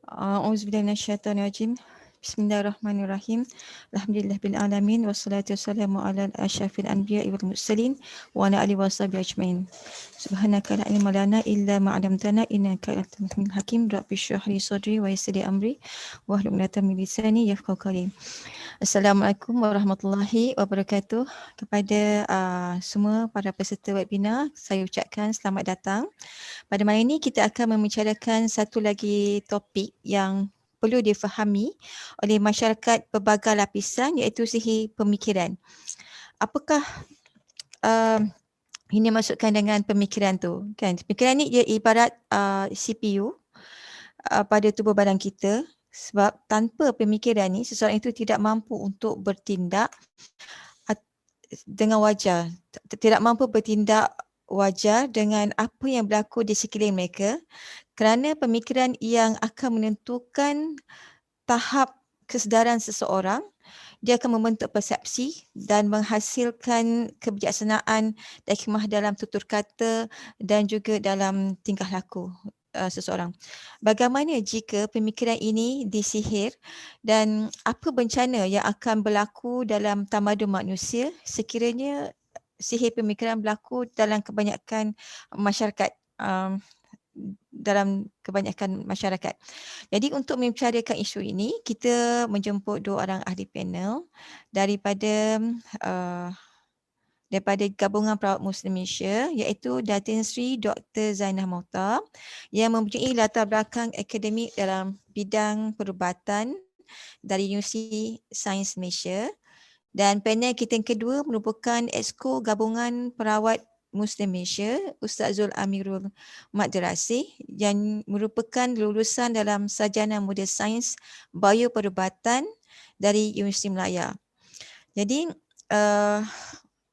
A'udzubillahi minasyaitonirrajim. Bismillahirrahmanirrahim. Alhamdulillahirabbil alamin wassalatu wassalamu ala asyrafil anbiya'i wal mursalin wa ala alihi washabihi ajmain. Subhanaka la ilma lana illa ma 'allamtana innaka antal alimul hakim. Rabbi shrah li sadri wa yassir li amri wahlul 'uqdatam min lisani yafqahu qawli. Assalamualaikum warahmatullahi wabarakatuh. Kepada semua para peserta webinar, saya ucapkan selamat datang. Pada malam ini kita akan membicarakan satu lagi topik yang perlu difahami oleh masyarakat pelbagai lapisan, iaitu sihir pemikiran. Apakah ini maksudkan dengan pemikiran tu? Kan? Pemikiran ni dia ibarat CPU pada tubuh badan kita, sebab tanpa pemikiran ni seseorang itu tidak mampu untuk bertindak dengan wajar, tidak mampu bertindak wajar dengan apa yang berlaku di sekeliling mereka, kerana pemikiran yang akan menentukan tahap kesedaran seseorang. Dia akan membentuk persepsi dan menghasilkan kebijaksanaan dan hikmah dalam tutur kata dan juga dalam tingkah laku seseorang. Bagaimana jika pemikiran ini disihir dan apa bencana yang akan berlaku dalam tamadun manusia sekiranya sihir pemikiran berlaku dalam kebanyakan masyarakat, dalam kebanyakan masyarakat. Jadi untuk membicarakan isu ini, kita menjemput dua orang ahli panel daripada Gabungan Perawat Muslim Malaysia, iaitu Datin Sri Dr. Zainah Mohtar yang mempunyai latar belakang akademik dalam bidang perubatan dari Universiti Sains Malaysia, dan panel kita yang kedua merupakan Exco Gabungan Perawat Muslim Malaysia, Ustaz Zul Amirul Madrasih yang merupakan lulusan dalam Sarjana Muda Sains Bioperubatan dari Universiti Melaya. Jadi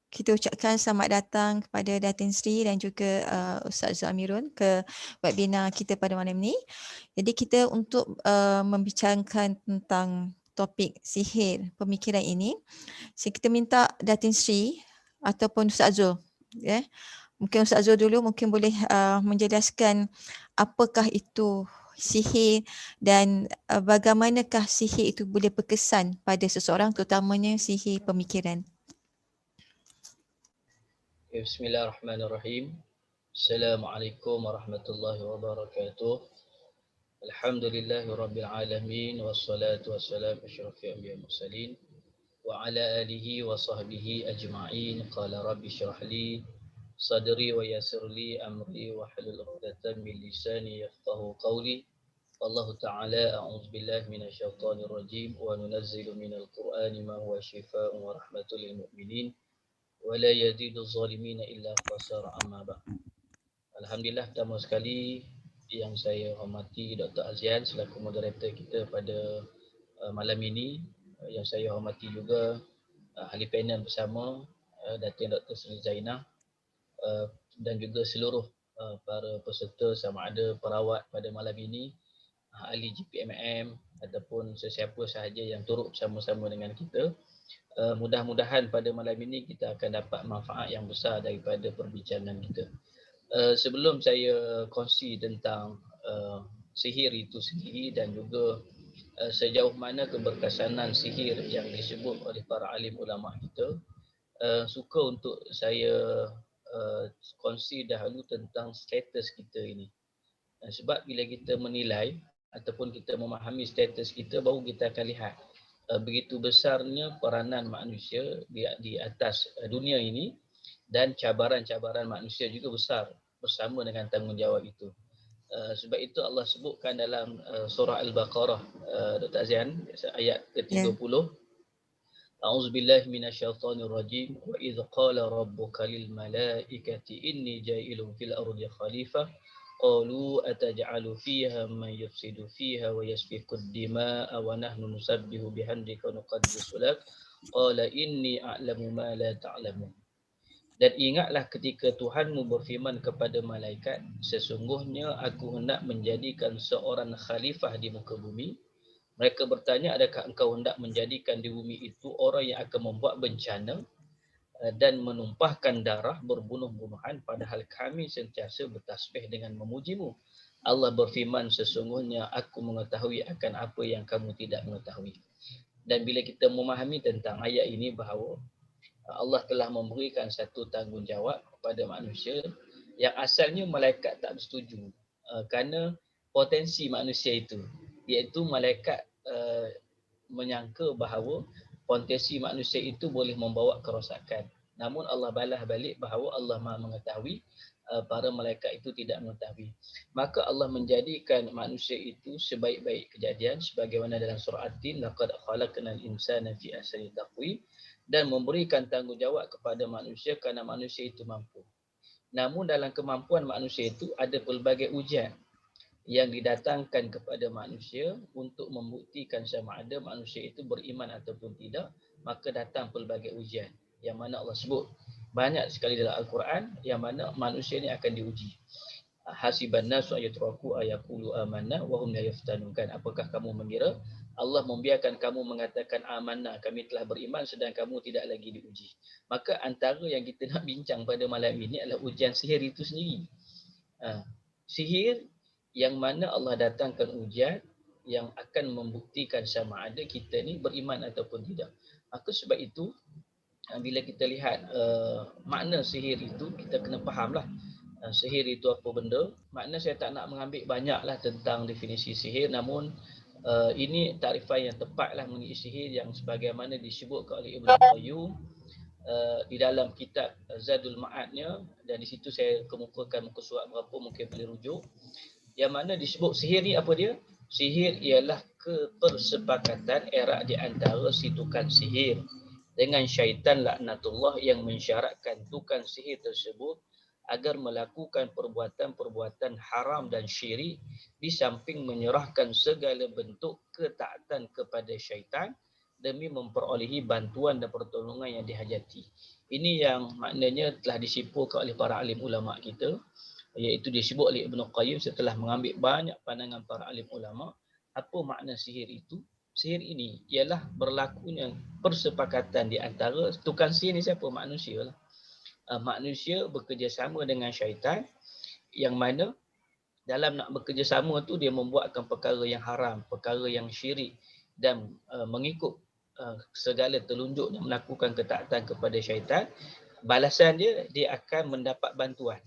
kita ucapkan selamat datang kepada Datin Sri dan juga Ustaz Zul Amirul ke webinar kita pada malam ini. Jadi kita untuk membicarakan tentang topik sihir pemikiran ini, kita minta Datin Sri ataupun Ustaz Zul, mungkin Ustaz Zul dulu mungkin boleh menjelaskan apakah itu sihir dan bagaimanakah sihir itu boleh berkesan pada seseorang, terutamanya sihir pemikiran. Bismillahirrahmanirrahim. Assalamualaikum warahmatullahi wabarakatuh. Alhamdulillahi rabbil alamin wassalatu wassalamu asyrafil anbiya'i mursalin wa ala alihi wa sahbihi ajma'in. Qala rabbi shrah li sadri wa yassir li amri wa hlul 'uqdatam min lisani yafqahu qawli. Wallahu ta'ala a'udzu billahi minasyaitonir rajim wa nunazzilu minal qur'ani ma huwa shifaa'un wa rahmatul lil mu'minin wala yazidu zalimina illa khasara amma ba'd. Alhamdulillah, pertama sekali yang saya hormati Dr. Azian selaku moderator kita pada malam ini, yang saya hormati juga ahli panel bersama Datin Dr. Sri Zainah dan juga seluruh para peserta sama ada perawat pada malam ini, ahli GPMM ataupun sesiapa sahaja yang turut bersama-sama dengan kita. Mudah-mudahan pada malam ini kita akan dapat manfaat yang besar daripada perbincangan kita. Sebelum saya kongsi tentang sihir itu sendiri dan juga sejauh mana keberkesanan sihir yang disebut oleh para alim ulama kita, suka untuk saya kongsi dahulu tentang status kita ini. Sebab bila kita menilai ataupun kita memahami status kita, baru kita akan lihat begitu besarnya peranan manusia di atas dunia ini, dan cabaran-cabaran manusia juga besar bersama dengan tanggungjawab itu. Sebab itu Allah sebutkan dalam surah Al-Baqarah, Dr. Azian, ayat ke-30. A'udzubillahi minasyaitonir rajim. Wa idz qala rabbuka lil malaikati inni ja'ilun fil ardi khalifah qalu ataj'alu fiha man yufsidu fiha wa yasfiku ad-dima'a wa nahnu nusabbihu bihamdika wa nuqaddisu lak qala inni a'lamu ma la ta'lamun. Dan ingatlah ketika Tuhanmu berfirman kepada malaikat, sesungguhnya aku hendak menjadikan seorang khalifah di muka bumi. Mereka bertanya, adakah engkau hendak menjadikan di bumi itu orang yang akan membuat bencana dan menumpahkan darah berbunuh-bunuhan, padahal kami sentiasa bertasbih dengan memujimu. Allah berfirman, sesungguhnya aku mengetahui akan apa yang kamu tidak mengetahui. Dan bila kita memahami tentang ayat ini bahawa Allah telah memberikan satu tanggungjawab kepada manusia yang asalnya malaikat tak bersetuju, kerana potensi manusia itu, iaitu malaikat menyangka bahawa potensi manusia itu boleh membawa kerosakan. Namun Allah balas balik bahawa Allah Maha mengetahui, para malaikat itu tidak mengetahui. Maka Allah menjadikan manusia itu sebaik-baik kejadian sebagaimana dalam surah At-Tin, laqad khalaqnal insana fi ahsani taqwim, dan memberikan tanggungjawab kepada manusia kerana manusia itu mampu. Namun dalam kemampuan manusia itu ada pelbagai ujian yang didatangkan kepada manusia untuk membuktikan sama ada manusia itu beriman ataupun tidak, maka datang pelbagai ujian yang mana Allah sebut banyak sekali dalam Al-Quran yang mana manusia ini akan diuji. Hasiban nasu ayatraku ayaqulu amanna wa hum la yaftanun. Apakah kamu mengira Allah membiarkan kamu mengatakan amanah, kami telah beriman, sedang kamu tidak lagi diuji? Maka antara yang kita nak bincang pada malam ini adalah ujian sihir itu sendiri. Sihir yang mana Allah datangkan ujian yang akan membuktikan sama ada kita ni beriman ataupun tidak. Maka sebab itu bila kita lihat makna sihir itu, kita kena fahamlah sihir itu apa benda. Makna saya tak nak mengambil banyaklah tentang definisi sihir, namun ini takrifan yang tepatlah mengenai sihir yang sebagaimana disebutkan oleh Ibnu Qayyim di dalam kitab Zadul Ma'adnya, dan di situ saya kemukakan muka surat berapa mungkin boleh rujuk, yang mana disebut sihir ni apa dia? Sihir ialah kepersepakatan erat di antara si tukang sihir dengan syaitan laknatullah yang mensyaratkan tukang sihir tersebut agar melakukan perbuatan-perbuatan haram dan syirik di samping menyerahkan segala bentuk ketaatan kepada syaitan demi memperolehi bantuan dan pertolongan yang dihajati. Ini yang maknanya telah disimpulkan oleh para alim ulama kita, iaitu disebut oleh Ibnu Qayyim setelah mengambil banyak pandangan para alim ulama. Apa makna sihir itu? Sihir ini ialah berlakunya persepakatan di antara tukang sihir ni siapa? Manusia lah. Manusia bekerjasama dengan syaitan, yang mana dalam nak bekerjasama tu dia membuatkan perkara yang haram, perkara yang syirik, dan mengikut segala telunjuk dan melakukan ketaatan kepada syaitan. Balasan dia akan mendapat bantuan.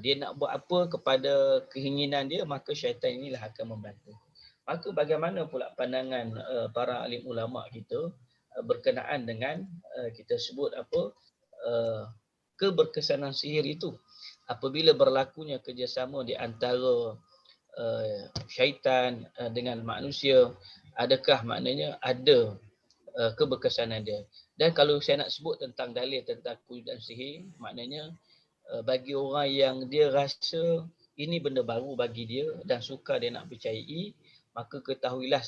Dia nak buat apa kepada keinginan dia, maka syaitan inilah akan membantu. Maka bagaimana pula pandangan para alim ulama kita berkenaan dengan kita sebut apa keberkesanan sihir itu? Apabila berlakunya kerjasama di antara syaitan dengan manusia, adakah maknanya ada keberkesanan dia? Dan kalau saya nak sebut tentang dalil tentang kewujudan sihir, maknanya bagi orang yang dia rasa ini benda baru bagi dia dan suka dia nak percayai, maka ketahuilah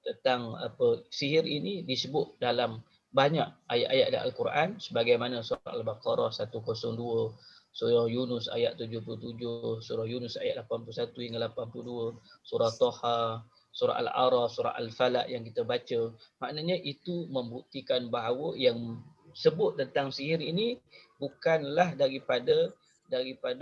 tentang apa sihir ini disebut dalam banyak ayat-ayat dalam Al-Quran, sebagaimana surah Al-Baqarah 102, surah Yunus ayat 77, surah Yunus ayat 81 hingga 82, surah Toha, surah Al-A'raf, surah Al-Falaq yang kita baca. Maknanya itu membuktikan bahawa yang sebut tentang sihir ini bukanlah daripada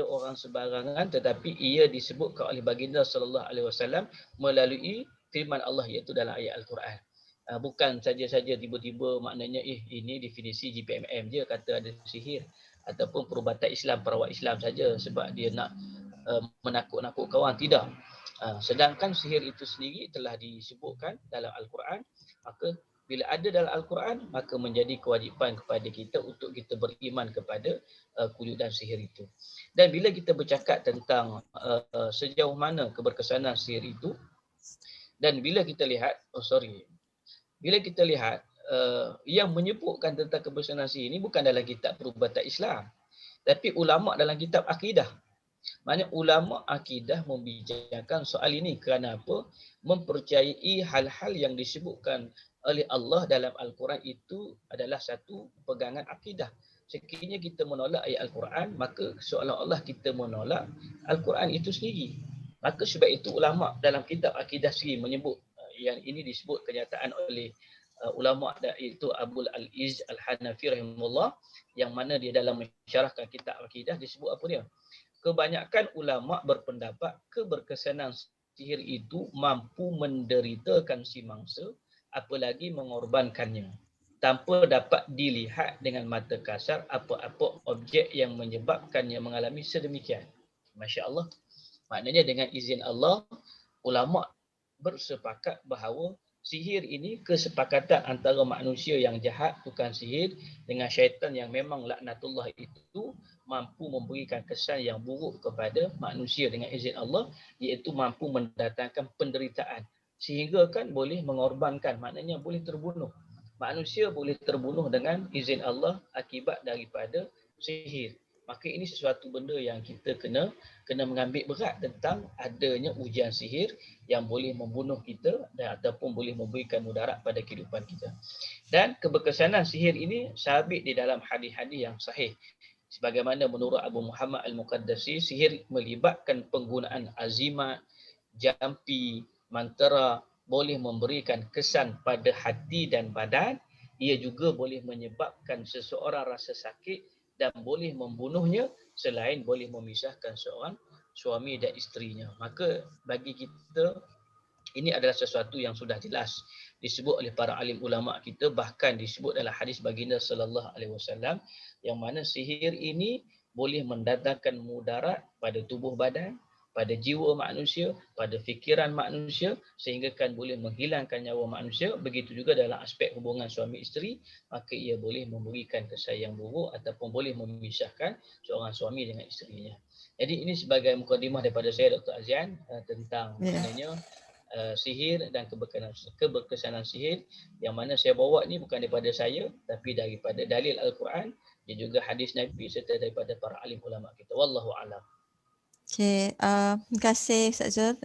orang sebarangan, tetapi ia disebutkan oleh baginda sallallahu alaihi wasallam melalui firman Allah, iaitu dalam ayat Al-Quran. Bukan saja-saja tiba-tiba maknanya ini definisi GPMM je kata ada sihir, ataupun perubatan Islam, perawat Islam saja sebab dia nak menakut-nakutkan orang, tidak. Sedangkan sihir itu sendiri telah disebutkan dalam Al-Quran, maka bila ada dalam Al-Quran, maka menjadi kewajipan kepada kita untuk kita beriman kepada kewujudan sihir itu. Dan bila kita bercakap tentang sejauh mana keberkesanan sihir itu, dan bila kita lihat, bila kita lihat yang menyebutkan tentang keberkesanan sihir ini bukan dalam kitab perubatan Islam, tapi ulama dalam kitab akidah. Maknanya ulama akidah membicarakan soal ini kerana apa? Mempercayai hal-hal yang disebutkan oleh Allah dalam Al-Quran itu adalah satu pegangan akidah. Sekiranya kita menolak ayat Al-Quran, maka seolah-olah kita menolak Al-Quran itu sendiri. Maka sebab itu ulama dalam kitab akidah sendiri menyebut yang ini disebut kenyataan oleh ulama iaitu Abul Al-Izz Al-Hanafi rahimahullah, yang mana dia dalam mensyarahkan kitab akidah disebut apa dia? Kebanyakan ulama berpendapat keberkesanan sihir itu mampu menderitakan si mangsa, apalagi mengorbankannya, tanpa dapat dilihat dengan mata kasar apa-apa objek yang menyebabkannya mengalami sedemikian. Masya Allah. Maknanya dengan izin Allah, ulama bersepakat bahawa sihir ini kesepakatan antara manusia yang jahat, tukang sihir, dengan syaitan yang memang laknatullah itu mampu memberikan kesan yang buruk kepada manusia dengan izin Allah, iaitu mampu mendatangkan penderitaan. Sehingga kan boleh mengorbankan, maknanya boleh terbunuh. Manusia boleh terbunuh dengan izin Allah akibat daripada sihir. Maka ini sesuatu benda yang kita kena mengambil berat tentang adanya ujian sihir yang boleh membunuh kita dan ataupun boleh memberikan mudarat pada kehidupan kita. Dan keberkesanan sihir ini sabit di dalam hadis-hadis yang sahih. Sebagaimana menurut Abu Muhammad Al-Muqaddasi, sihir melibatkan penggunaan azimat, jampi, mantera, boleh memberikan kesan pada hati dan badan. Ia juga boleh menyebabkan seseorang rasa sakit dan boleh membunuhnya, selain boleh memisahkan seorang suami dan isterinya. Maka bagi kita, ini adalah sesuatu yang sudah jelas disebut oleh para alim ulama kita, bahkan disebut dalam hadis baginda sallallahu alaihi wasallam, yang mana sihir ini boleh mendatangkan mudarat pada tubuh badan, pada jiwa manusia, pada fikiran manusia, sehingga kan boleh menghilangkan nyawa manusia. Begitu juga dalam aspek hubungan suami isteri, maka ia boleh memberikan kesan yang buruk ataupun boleh memisahkan seorang suami dengan isterinya. Jadi ini sebagai mukadimah daripada saya, Dr. Azian, tentang maknanya sihir dan keberkesanan sihir, yang mana saya bawa ni bukan daripada saya, tapi daripada dalil Al-Quran dan juga hadis Nabi serta daripada para alim ulama kita. Wallahu a'lam. Okay, terima kasih Ustaz Zul.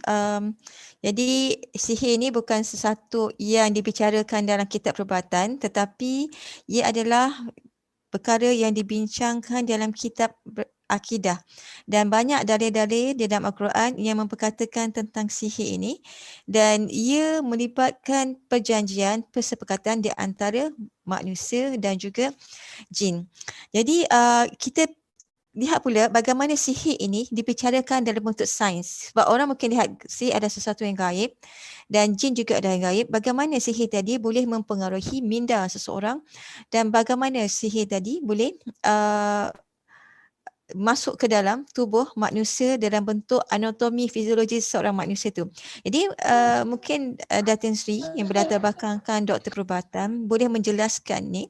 Jadi sihir ini bukan sesuatu yang dibicarakan dalam kitab perubatan, tetapi ia adalah perkara yang dibincangkan dalam kitab akidah. Dan banyak dalil-dalil di dalam Al-Quran yang memperkatakan tentang sihir ini, dan ia melibatkan perjanjian, persepakatan di antara manusia dan juga jin. Jadi kita lihat pula bagaimana sihir ini dibicarakan dalam bentuk sains. Sebab orang mungkin lihat sihir ada sesuatu yang gaib dan jin juga ada yang gaib. Bagaimana sihir tadi boleh mempengaruhi minda seseorang dan bagaimana sihir tadi boleh masuk ke dalam tubuh manusia dalam bentuk anatomi fiziologi seorang manusia tu. Jadi mungkin Datin Sri yang berlatar belakangkan doktor perubatan boleh menjelaskan ni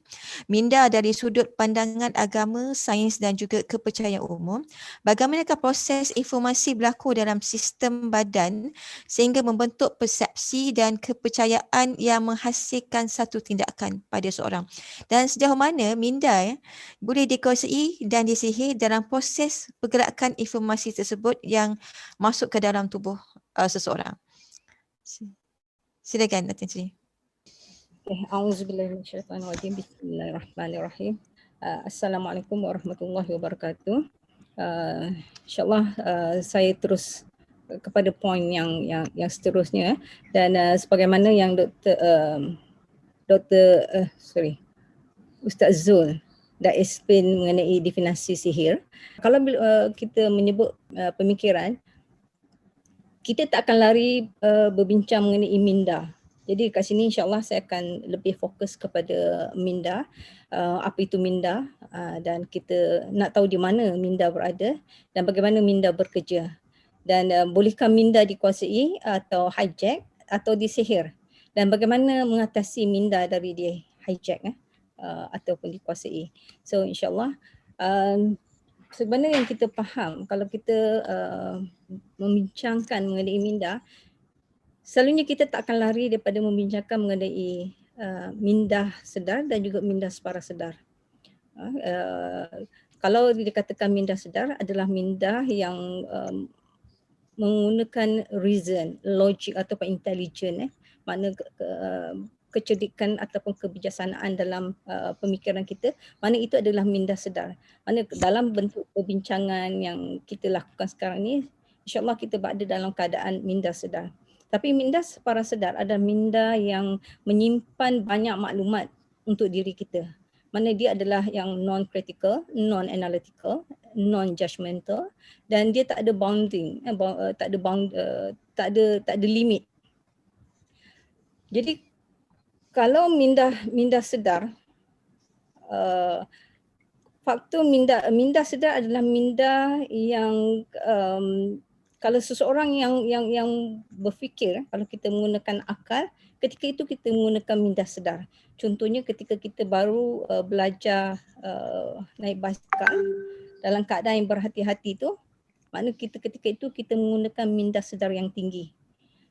minda dari sudut pandangan agama, sains dan juga kepercayaan umum. Bagaimanakah proses informasi berlaku dalam sistem badan sehingga membentuk persepsi dan kepercayaan yang menghasilkan satu tindakan pada seorang. Dan sejauh mana minda boleh dikuasai dan disihir dalam proses pergerakan informasi tersebut yang masuk ke dalam tubuh seseorang. Silakan Datin Sri. A'udzubillahi minasyaitonirrajim. Bismillahirrahmanirrahim. Assalamualaikum warahmatullahi wabarakatuh. InsyaAllah saya terus kepada poin yang seterusnya, dan sebagaimana yang Ustaz Zul dah explain mengenai definisi sihir. Kalau kita menyebut pemikiran, kita tak akan lari berbincang mengenai minda. Jadi kat sini insyaAllah saya akan lebih fokus kepada minda, apa itu minda, dan kita nak tahu di mana minda berada dan bagaimana minda bekerja. Dan bolehkah minda dikuasai atau hijack atau disihir, dan bagaimana mengatasi minda dari dia hijack ataupun dikuasai. So insyaAllah sebenarnya yang kita faham kalau kita membincangkan mengenai minda, selalunya kita tak akan lari daripada membincangkan mengenai minda sedar dan juga minda separasedar. Kalau dikatakan minda sedar adalah minda yang menggunakan reason, logik ataupun intelligent, makna kecerdikan ataupun kebijaksanaan dalam pemikiran kita, mana itu adalah minda sedar. Mana dalam bentuk perbincangan yang kita lakukan sekarang ni, insyaAllah kita berada dalam keadaan minda sedar. Tapi minda parasedar adalah minda yang menyimpan banyak maklumat untuk diri kita. Mana dia adalah yang non-critical, non-analytical, non-judgmental, dan dia tak ada bounding, tak ada limit. Jadi kalau minda sedar, faktor minda sedar adalah minda yang kalau seseorang yang berfikir, kalau kita menggunakan akal, ketika itu kita menggunakan minda sedar. Contohnya ketika kita baru belajar naik basikal dalam keadaan yang berhati-hati tu, maknanya kita ketika itu kita menggunakan minda sedar yang tinggi.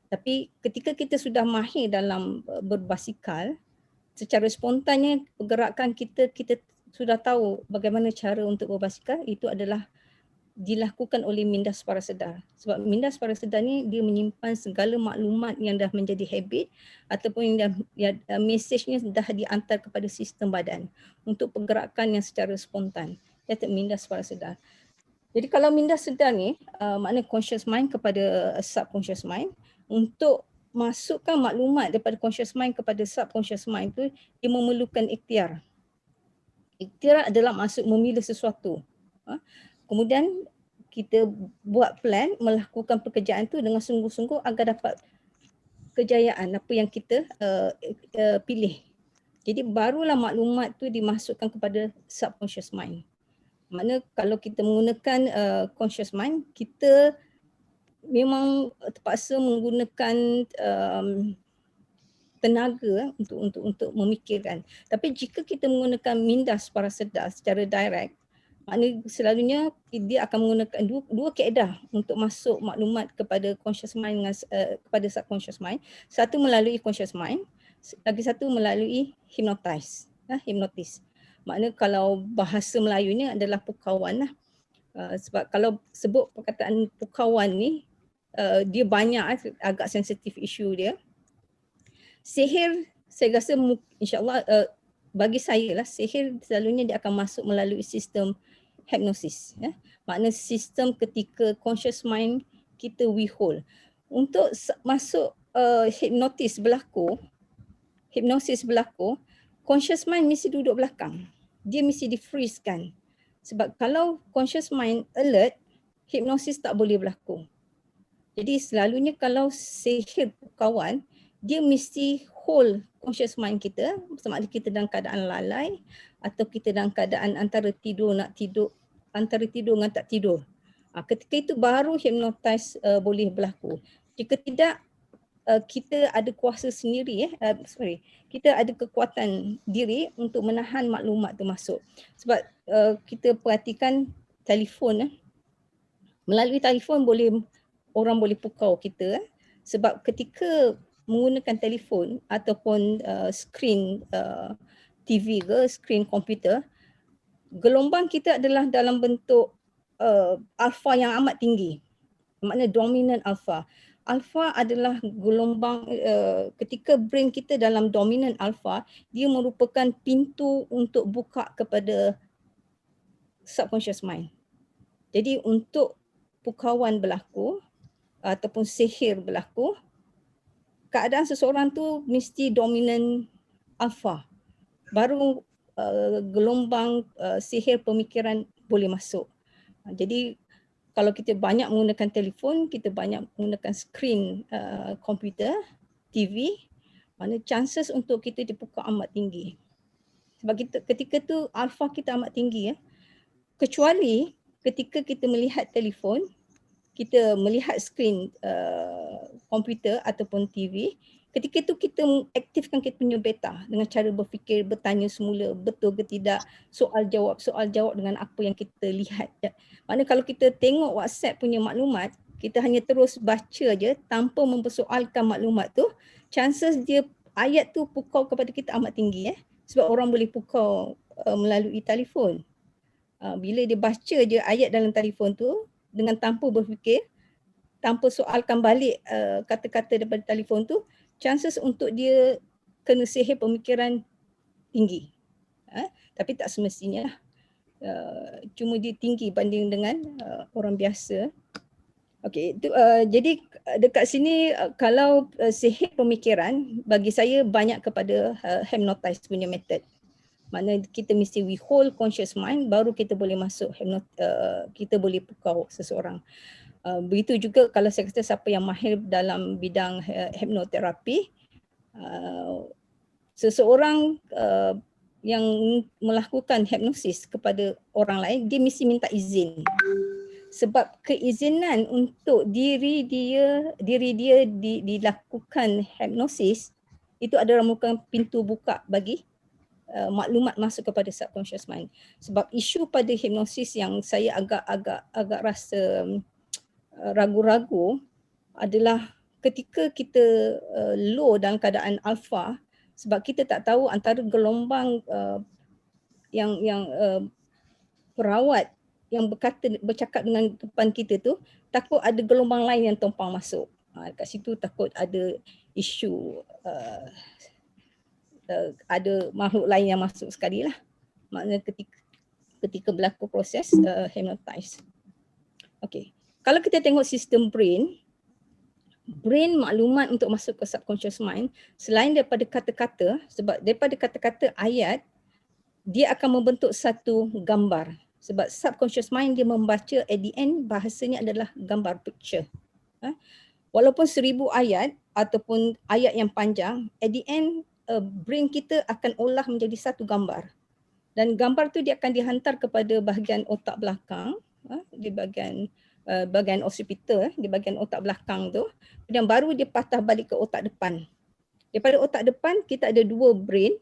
Tapi ketika kita sudah mahir dalam berbasikal, secara spontannya pergerakan kita sudah tahu bagaimana cara untuk berbasikal, itu adalah dilakukan oleh minda parasedar. Sebab minda parasedar ni dia menyimpan segala maklumat yang dah menjadi habit ataupun yang mesejnya dah diantar kepada sistem badan untuk pergerakan yang secara spontan. Itu minda parasedar. Jadi kalau minda sedar ni maknanya conscious mind kepada subconscious mind, untuk masukkan maklumat daripada conscious mind kepada subconscious mind tu, dia memerlukan ikhtiar. Ikhtiar adalah maksud memilih sesuatu. Kemudian kita buat plan, melakukan pekerjaan tu dengan sungguh-sungguh agar dapat kejayaan apa yang kita pilih. Jadi barulah maklumat tu dimasukkan kepada subconscious mind. Maknanya kalau kita menggunakan conscious mind, kita memang terpaksa menggunakan tenaga untuk memikirkan. Tapi jika kita menggunakan minda parasedar secara direct, maknanya selalunya dia akan menggunakan dua kaedah untuk masuk maklumat kepada conscious mind dengan kepada subconscious mind. Satu melalui conscious mind, lagi satu melalui hypnotize. Hipnotis. Maknanya kalau bahasa Melayunya adalah pukauan lah. Sebab kalau sebut perkataan pukauan ni, dia banyak agak sensitif isu dia. Sihir, saya rasa insyaAllah bagi saya lah, sihir selalunya dia akan masuk melalui sistem hipnosis. Maknanya sistem ketika conscious mind kita withhold. Untuk masuk hipnosis berlaku, conscious mind mesti duduk belakang. Dia mesti di-freeze-kan. Sebab kalau conscious mind alert, hipnosis tak boleh berlaku. Jadi selalunya kalau sihir kawan, dia mesti hold conscious mind kita, sama ada kita dalam keadaan lalai atau kita dalam keadaan antara tidur dengan tak tidur. Ketika itu baru hypnotize boleh berlaku. Jika tidak, kita ada kuasa sendiri, kita ada kekuatan diri untuk menahan maklumat tu masuk. Sebab kita perhatikan telefon, melalui telefon orang boleh pukau kita, sebab ketika menggunakan telefon ataupun skrin TV ke skrin komputer, gelombang kita adalah dalam bentuk alfa yang amat tinggi. Maknanya dominant alfa. Alfa adalah gelombang ketika brain kita dalam dominant alfa, dia merupakan pintu untuk buka kepada subconscious mind. Jadi untuk pukauan berlaku ataupun sihir berlaku, keadaan seseorang tu mesti dominan alfa. Baru gelombang sihir pemikiran boleh masuk. Jadi kalau kita banyak menggunakan telefon, kita banyak menggunakan skrin komputer, TV, mana chances untuk kita dibuka amat tinggi. Sebab ketika tu alfa kita amat tinggi. Kecuali ketika kita melihat telefon, kita melihat skrin komputer ataupun TV, ketika itu kita aktifkan kita punya beta dengan cara berfikir, bertanya semula betul ke tidak, soal jawab dengan apa yang kita lihat. Maknanya kalau kita tengok WhatsApp punya maklumat, kita hanya terus baca je tanpa mempersoalkan maklumat tu, chances dia ayat tu pukau kepada kita amat tinggi. Sebab orang boleh pukau melalui telefon. Bila dia baca je ayat dalam telefon tu dengan tanpa berfikir, tanpa soalkan balik kata-kata daripada telefon tu, chances untuk dia kena sihir pemikiran tinggi. Tapi tak semestinya lah. Cuma dia tinggi banding dengan orang biasa. Okey, itu jadi dekat sini kalau sihir pemikiran bagi saya banyak kepada hypnotize punya method. Maknanya kita mesti we hold conscious mind baru kita boleh masuk kita boleh pukau seseorang. Begitu juga kalau saya kata siapa yang mahir dalam bidang hipnoterapi, seseorang yang melakukan hipnosis kepada orang lain, dia mesti minta izin. Sebab keizinan untuk diri dia dilakukan hipnosis itu adalah merupakan pintu buka bagi maklumat masuk kepada subconscious mind. Sebab isu pada hipnosis yang saya agak rasa ragu-ragu adalah ketika kita low dalam keadaan alpha, sebab kita tak tahu antara gelombang yang perawat yang bercakap dengan depan kita tu, takut ada gelombang lain yang tumpang masuk. Kat situ takut ada isu ada makhluk lain yang masuk sekali lah. Maknanya ketika berlaku proses hypnotize. Okay. Kalau kita tengok sistem brain maklumat untuk masuk ke subconscious mind, selain daripada kata-kata, sebab daripada kata-kata ayat, dia akan membentuk satu gambar. Sebab subconscious mind dia membaca at the end bahasanya adalah gambar picture. Walaupun 1000 ayat ataupun ayat yang panjang, at the end brain kita akan olah menjadi satu gambar. Dan gambar tu dia akan dihantar kepada bahagian otak belakang, di bahagian occipital, di bahagian otak belakang tu. Kemudian baru dia patah balik ke otak depan. Daripada otak depan kita ada dua brain,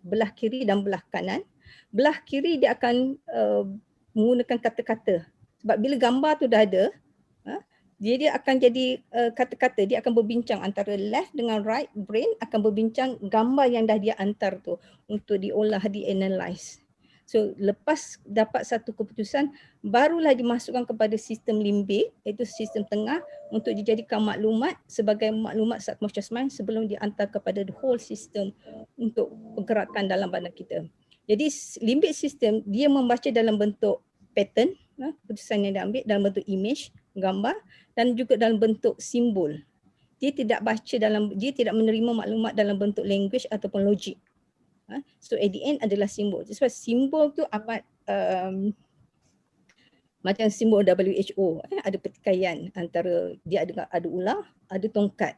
belah kiri dan belah kanan. Belah kiri dia akan menggunakan kata-kata. Sebab bila gambar tu dah ada, dia akan jadi kata-kata, dia akan berbincang antara left dengan right brain, akan berbincang gambar yang dah dia hantar tu untuk diolah, dianalyze. So lepas dapat satu keputusan, barulah dimasukkan kepada sistem limbik, iaitu sistem tengah, untuk dijadikan maklumat sebagai maklumat subconscious mind sebelum dihantar kepada the whole system untuk pergerakan dalam badan kita. Jadi limbik sistem dia membaca dalam bentuk pattern, keputusan yang diambil dalam bentuk image, gambar, dan juga dalam bentuk simbol. Dia tidak menerima maklumat dalam bentuk language ataupun logik. So at the end adalah simbol. Sebab simbol tu amat macam simbol WHO, ada pertikaian antara dia ada ular, ada tongkat.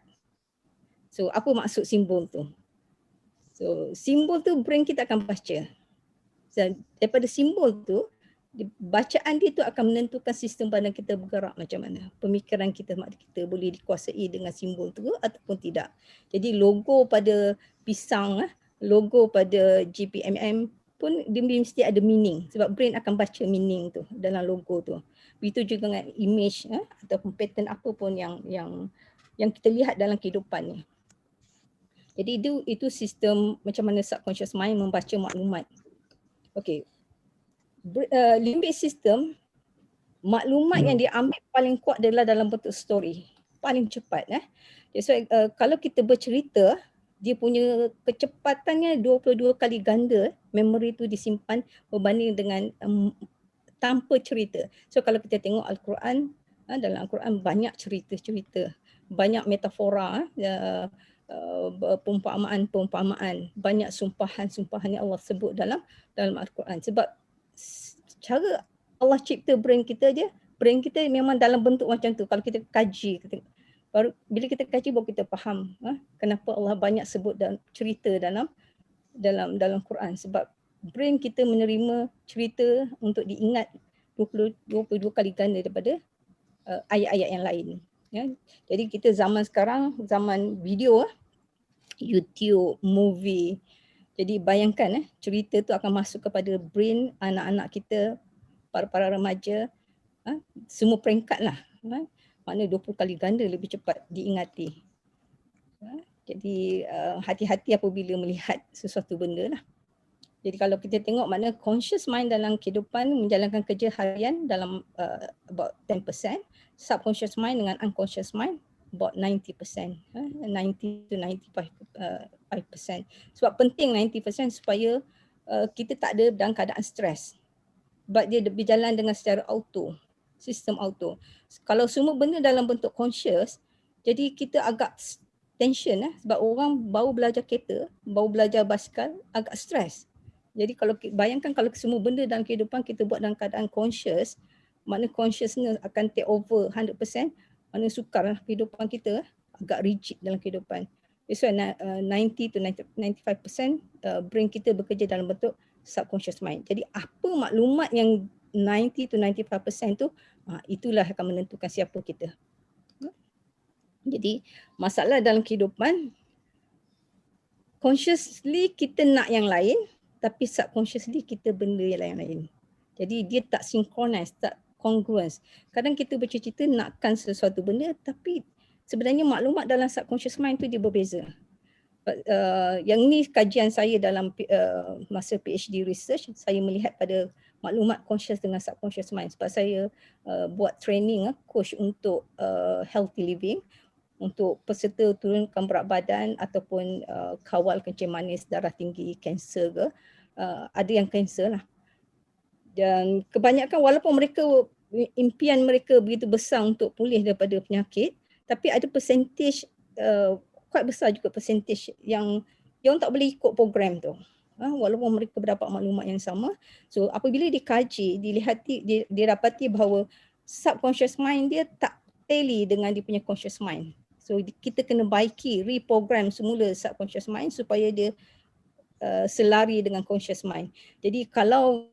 So apa maksud simbol tu? So simbol tu brain kita akan baca. Dan daripada simbol tu, bacaan dia tu akan menentukan sistem badan kita bergerak macam mana. Pemikiran kita boleh dikuasai dengan simbol tu ataupun tidak. Jadi logo pada pisang, logo pada GPMM pun dia mesti ada meaning. Sebab brain akan baca meaning tu dalam logo tu. Begitu juga dengan image ataupun pattern apa pun yang kita lihat dalam kehidupan ni. Jadi itu sistem macam mana subconscious mind membaca maklumat. Okay. Limbic system, maklumat yang dia ambil paling kuat adalah dalam bentuk story. Paling cepat. So, kalau kita bercerita, dia punya kecepatannya 22 kali ganda memori tu disimpan berbanding dengan tanpa cerita. So kalau kita tengok Al-Quran, dalam Al-Quran banyak cerita-cerita, banyak metafora, perumpamaan, banyak sumpahan-sumpahan yang Allah sebut dalam Al-Quran. Sebab cara Allah cipta brain kita je, brain kita memang dalam bentuk macam tu. Kalau kita kaji, bila kita kaji baru kita faham kenapa Allah banyak sebut dan cerita dalam Quran. Sebab brain kita menerima cerita untuk diingat 22 kali ganda daripada ayat-ayat yang lain. Jadi kita zaman sekarang, zaman video, YouTube, movie. Jadi bayangkan cerita tu akan masuk kepada brain anak-anak kita, para remaja, semua peringkat lah. Maknanya 20 kali ganda lebih cepat diingati. Jadi hati-hati apabila melihat sesuatu benda lah. Jadi kalau kita tengok makna conscious mind dalam kehidupan menjalankan kerja harian dalam about 10%, subconscious mind dengan unconscious mind about 90%, 90 to 95%. Sebab penting 90% supaya kita tak ada dalam keadaan stres. Sebab dia berjalan dengan secara auto. sistem auto. Kalau semua benda dalam bentuk conscious, jadi kita agak tension sebab orang baru belajar kereta, baru belajar basikal, agak stres. Jadi kalau bayangkan kalau semua benda dalam kehidupan kita buat dalam keadaan conscious, makna consciousness akan take over 100%, makna sukarlah kehidupan kita agak rigid dalam kehidupan. That's why 90 to 95% brain kita bekerja dalam bentuk subconscious mind. Jadi apa maklumat yang 90 to 95% tu, itulah akan menentukan siapa kita. Jadi masalah dalam kehidupan, consciously kita nak yang lain, tapi subconsciously kita benda yang lain. Jadi dia tak synchronize, tak congruence. Kadang kita bercita-cita nakkan sesuatu benda, tapi sebenarnya maklumat dalam subconscious mind tu dia berbeza. Yang ni kajian saya dalam masa PhD research, saya melihat pada maklumat conscious dengan subconscious mind sebab saya buat training coach untuk healthy living, untuk peserta turunkan berat badan ataupun kawal kencing manis, darah tinggi, kanser ke, ada yang kanser lah. Dan kebanyakan walaupun mereka impian mereka begitu besar untuk pulih daripada penyakit, tapi ada percentage quite besar juga percentage yang dia tak boleh ikut program tu. Walaupun mereka mendapat maklumat yang sama. So apabila dikaji, didapati bahawa subconscious mind dia tak tally dengan dia punya conscious mind. So kita kena baiki, reprogram semula subconscious mind supaya dia selari dengan conscious mind. Jadi kalau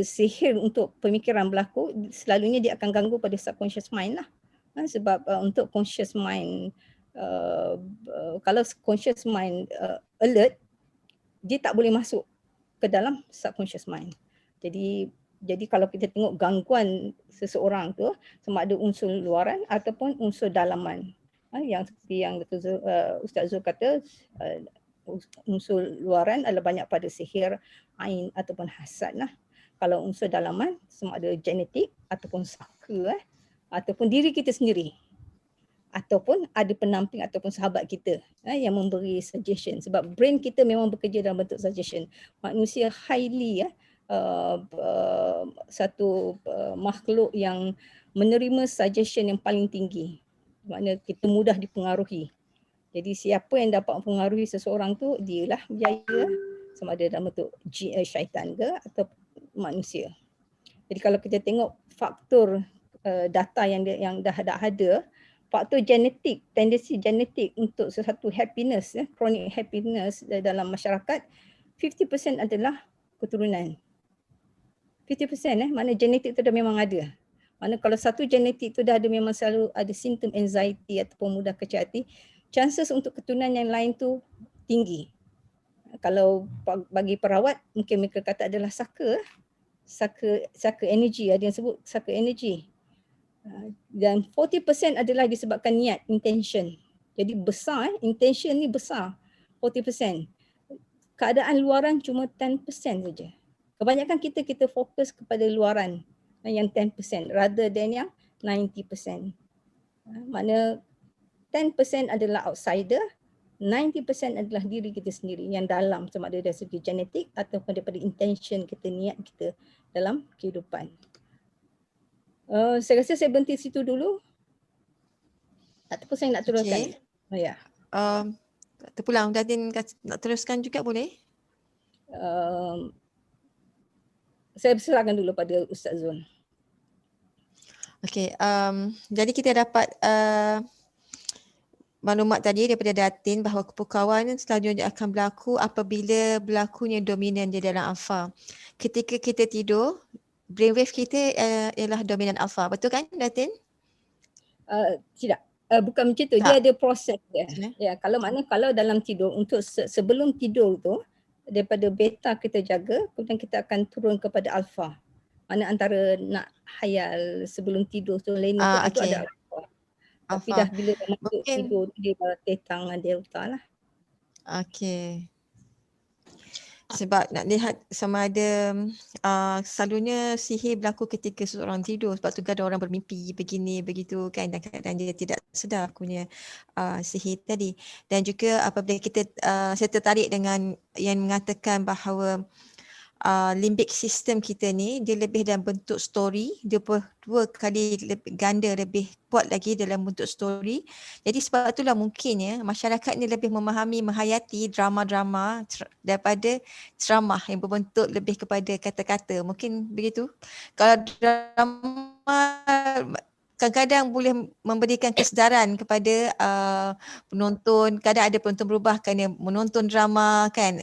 sihir untuk pemikiran berlaku, selalunya dia akan ganggu pada subconscious mind lah. Sebab untuk conscious mind, kalau conscious mind alert, dia tak boleh masuk ke dalam subconscious mind. Jadi kalau kita tengok gangguan seseorang tu, sama ada unsur luaran ataupun unsur dalaman. Yang seperti yang Ustaz Zul kata, unsur luaran adalah banyak pada sihir, ain ataupun hasad lah. Kalau unsur dalaman, sama ada genetik ataupun saka, ataupun diri kita sendiri. Ataupun ada penamping ataupun sahabat kita yang memberi suggestion. Sebab brain kita memang bekerja dalam bentuk suggestion. Manusia highly satu makhluk yang menerima suggestion yang paling tinggi. Maknanya kita mudah dipengaruhi. Jadi siapa yang dapat mempengaruhi seseorang tu, dialah berjaya, sama ada dalam bentuk syaitan ke atau manusia. Jadi kalau kita tengok faktor data yang dah ada, faktor genetik, tendensi genetik untuk sesuatu happiness, chronic happiness dalam masyarakat, 50% adalah keturunan. 50% makna genetik tu dah memang ada. Makna kalau satu genetik tu dah ada, memang selalu ada simptom anxiety ataupun mudah kecil hati, chances untuk keturunan yang lain tu tinggi. Kalau bagi perawat, mungkin mereka kata adalah saka energy, ada yang sebut saka energy. Dan 40% adalah disebabkan niat, intention. Jadi besar, intention ni besar, 40%. Keadaan luaran cuma 10% saja. Kebanyakan kita fokus kepada luaran yang 10% rather than yang 90%. Makna 10% adalah outsider, 90% adalah diri kita sendiri yang dalam, sama ada dari segi genetik ataupun daripada intention kita, niat kita dalam kehidupan. Saya rasa saya berhenti situ dulu. Ataupun saya nak teruskan. Okay. Ya. Terpulang, Datin nak teruskan juga boleh? Saya serahkan dulu pada Ustaz Zul. Okey, jadi kita dapat maklumat tadi daripada Datin bahawa kepukauan selanjutnya akan berlaku apabila berlakunya dominan di dalam alfa. Ketika kita tidur, brainwave kita ialah dominan alfa. Betul kan, Datin? Tidak. Bukan macam tu. Dia ada proses dia. Ya, kalau dalam tidur, untuk sebelum tidur tu, daripada beta kita jaga, kemudian kita akan turun kepada alfa. Mana antara nak hayal sebelum tidur tu, lain itu ada alfa. Tapi dah bila dah masuk tidur, dia theta dengan delta lah. Okey. Sebab nak lihat sama ada selalunya sihir berlaku ketika seseorang tidur. Sebab tu kadang orang bermimpi begini begitu kan, dan kadang dia tidak sedar punya sihir tadi. Dan juga apabila kita saya tertarik dengan yang mengatakan bahawa limbic system kita ni dia lebih dalam bentuk story, dia dua kali ganda lebih kuat lagi dalam bentuk story. Jadi sebab itulah mungkin ya masyarakat ni lebih memahami, menghayati drama-drama daripada ceramah yang berbentuk lebih kepada kata-kata. Mungkin begitu. Kalau drama kadang-kadang boleh memberikan kesedaran kepada penonton. Kadang ada penonton berubah kerana menonton drama kan,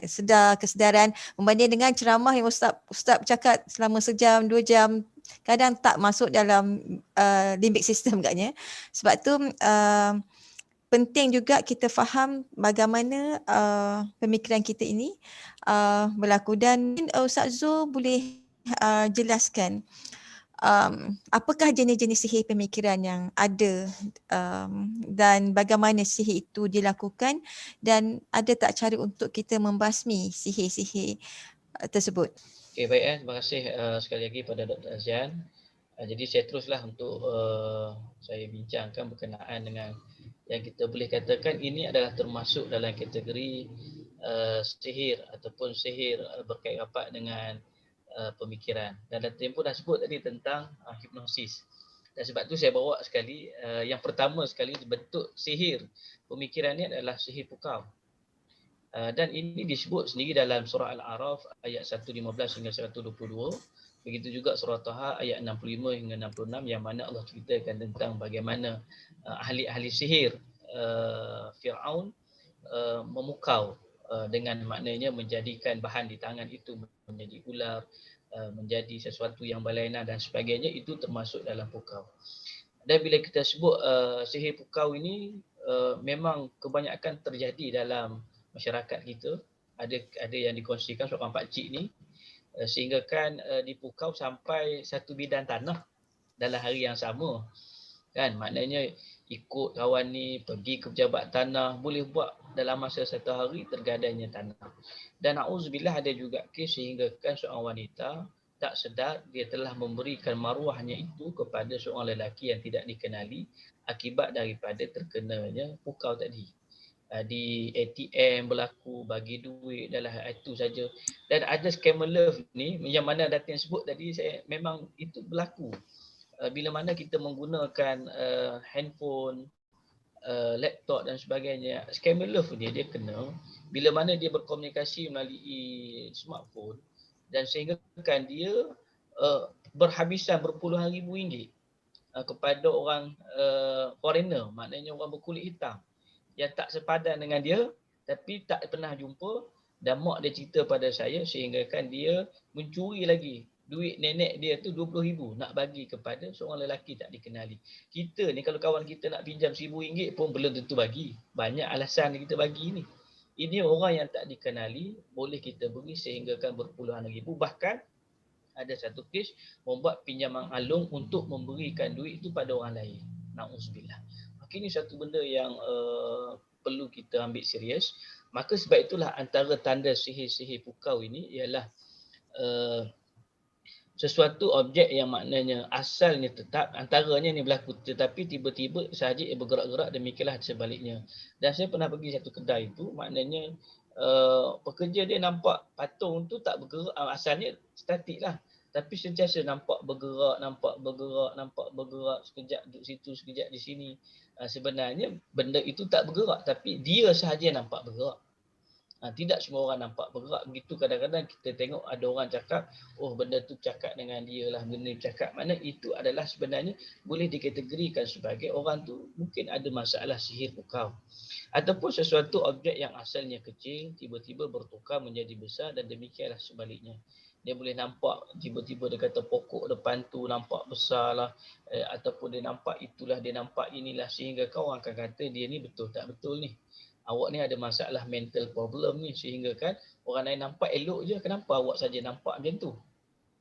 kesedaran membanding dengan ceramah yang ustaz bercakap selama sejam, 2 jam, kadang tak masuk dalam limbic system agaknya. Sebab tu penting juga kita faham bagaimana pemikiran kita ini berlaku. Dan Ustaz Zul boleh jelaskan apakah jenis-jenis sihir pemikiran yang ada dan bagaimana sihir itu dilakukan, dan ada tak cara untuk kita membasmi sihir-sihir tersebut? Okey, baik. Terima kasih sekali lagi pada Dr. Azian. Jadi saya teruslah untuk saya bincangkan berkenaan dengan yang kita boleh katakan ini adalah termasuk dalam kategori sihir ataupun sihir berkait rapat dengan pemikiran. Dan dalam tempoh dah sebut tadi tentang hipnosis. Dan sebab tu saya bawa sekali yang pertama sekali bentuk sihir pemikiran ni adalah sihir pukau. Dan ini disebut sendiri dalam surah Al-A'raf ayat 115 hingga 122. Begitu juga surah Taha ayat 65 hingga 66 yang mana Allah ceritakan tentang bagaimana ahli-ahli sihir Fir'aun memukau dengan maknanya menjadikan bahan di tangan itu menjadi ular, menjadi sesuatu yang berlainan dan sebagainya, itu termasuk dalam pukau. Dan bila kita sebut sihir pukau ini memang kebanyakan terjadi dalam masyarakat kita. Ada yang dikongsikan seorang pakcik ni sehingga kan dipukau sampai satu bidan tanah dalam hari yang sama. Kan maknanya ikut kawan ni pergi ke pejabat tanah, boleh buat dalam masa satu hari tergadainya tanah. Dan na'udzubillah ada juga kes sehingga kan seorang wanita tak sedar dia telah memberikan maruahnya itu kepada seorang lelaki yang tidak dikenali akibat daripada terkenanya pukau tadi. Di ATM berlaku, bagi duit dalam itu saja. Dan ada scammer love ni yang mana Datin sebut tadi, saya memang itu berlaku. Bila mana kita menggunakan handphone, laptop dan sebagainya, scammer love ni dia kena bila mana dia berkomunikasi melalui smartphone dan sehingga kan dia berhabisan berpuluhan ribu ringgit kepada orang foreigner, maknanya orang berkulit hitam yang tak sepadan dengan dia tapi tak pernah jumpa. Dan mak dia cerita pada saya sehingga kan dia mencuri lagi duit nenek dia tu 20,000 nak bagi kepada seorang lelaki tak dikenali. Kita ni kalau kawan kita nak pinjam RM1,000 pun belum tentu bagi. Banyak alasan kita bagi ni. Ini orang yang tak dikenali boleh kita beri sehingga kan berpuluhan ribu. Bahkan ada satu kes membuat pinjaman alung untuk memberikan duit itu pada orang lain. Na'udzubillah. Ini satu benda yang perlu kita ambil serius. Maka sebab itulah antara tanda sihir-sihir pukau ini ialah sesuatu objek yang maknanya asalnya tetap, antaranya ni berlaku tetapi tiba-tiba sahaja ia bergerak-gerak, demikianlah sebaliknya. Dan saya pernah pergi satu kedai itu, maknanya pekerja dia nampak patung tu tak bergerak, asalnya statik lah. Tapi sentiasa nampak bergerak, sekejap duduk situ, sekejap di sini. Sebenarnya benda itu tak bergerak tapi dia sahaja nampak bergerak. Tidak semua orang nampak bergerak. Begitu kadang-kadang kita tengok ada orang cakap, oh benda tu cakap dengan dia lah, benda ni cakap. Mana itu adalah sebenarnya boleh dikategorikan sebagai orang tu mungkin ada masalah sihir pukau. Ataupun sesuatu objek yang asalnya kecil tiba-tiba bertukar menjadi besar dan demikianlah sebaliknya. Dia boleh nampak tiba-tiba dia kata pokok depan tu nampak besar lah, ataupun dia nampak itulah, dia nampak inilah, sehingga kau orang akan kata dia ni betul tak betul ni. Awak ni ada masalah mental problem ni, sehingga kan orang lain nampak elok je, kenapa awak saja nampak macam tu.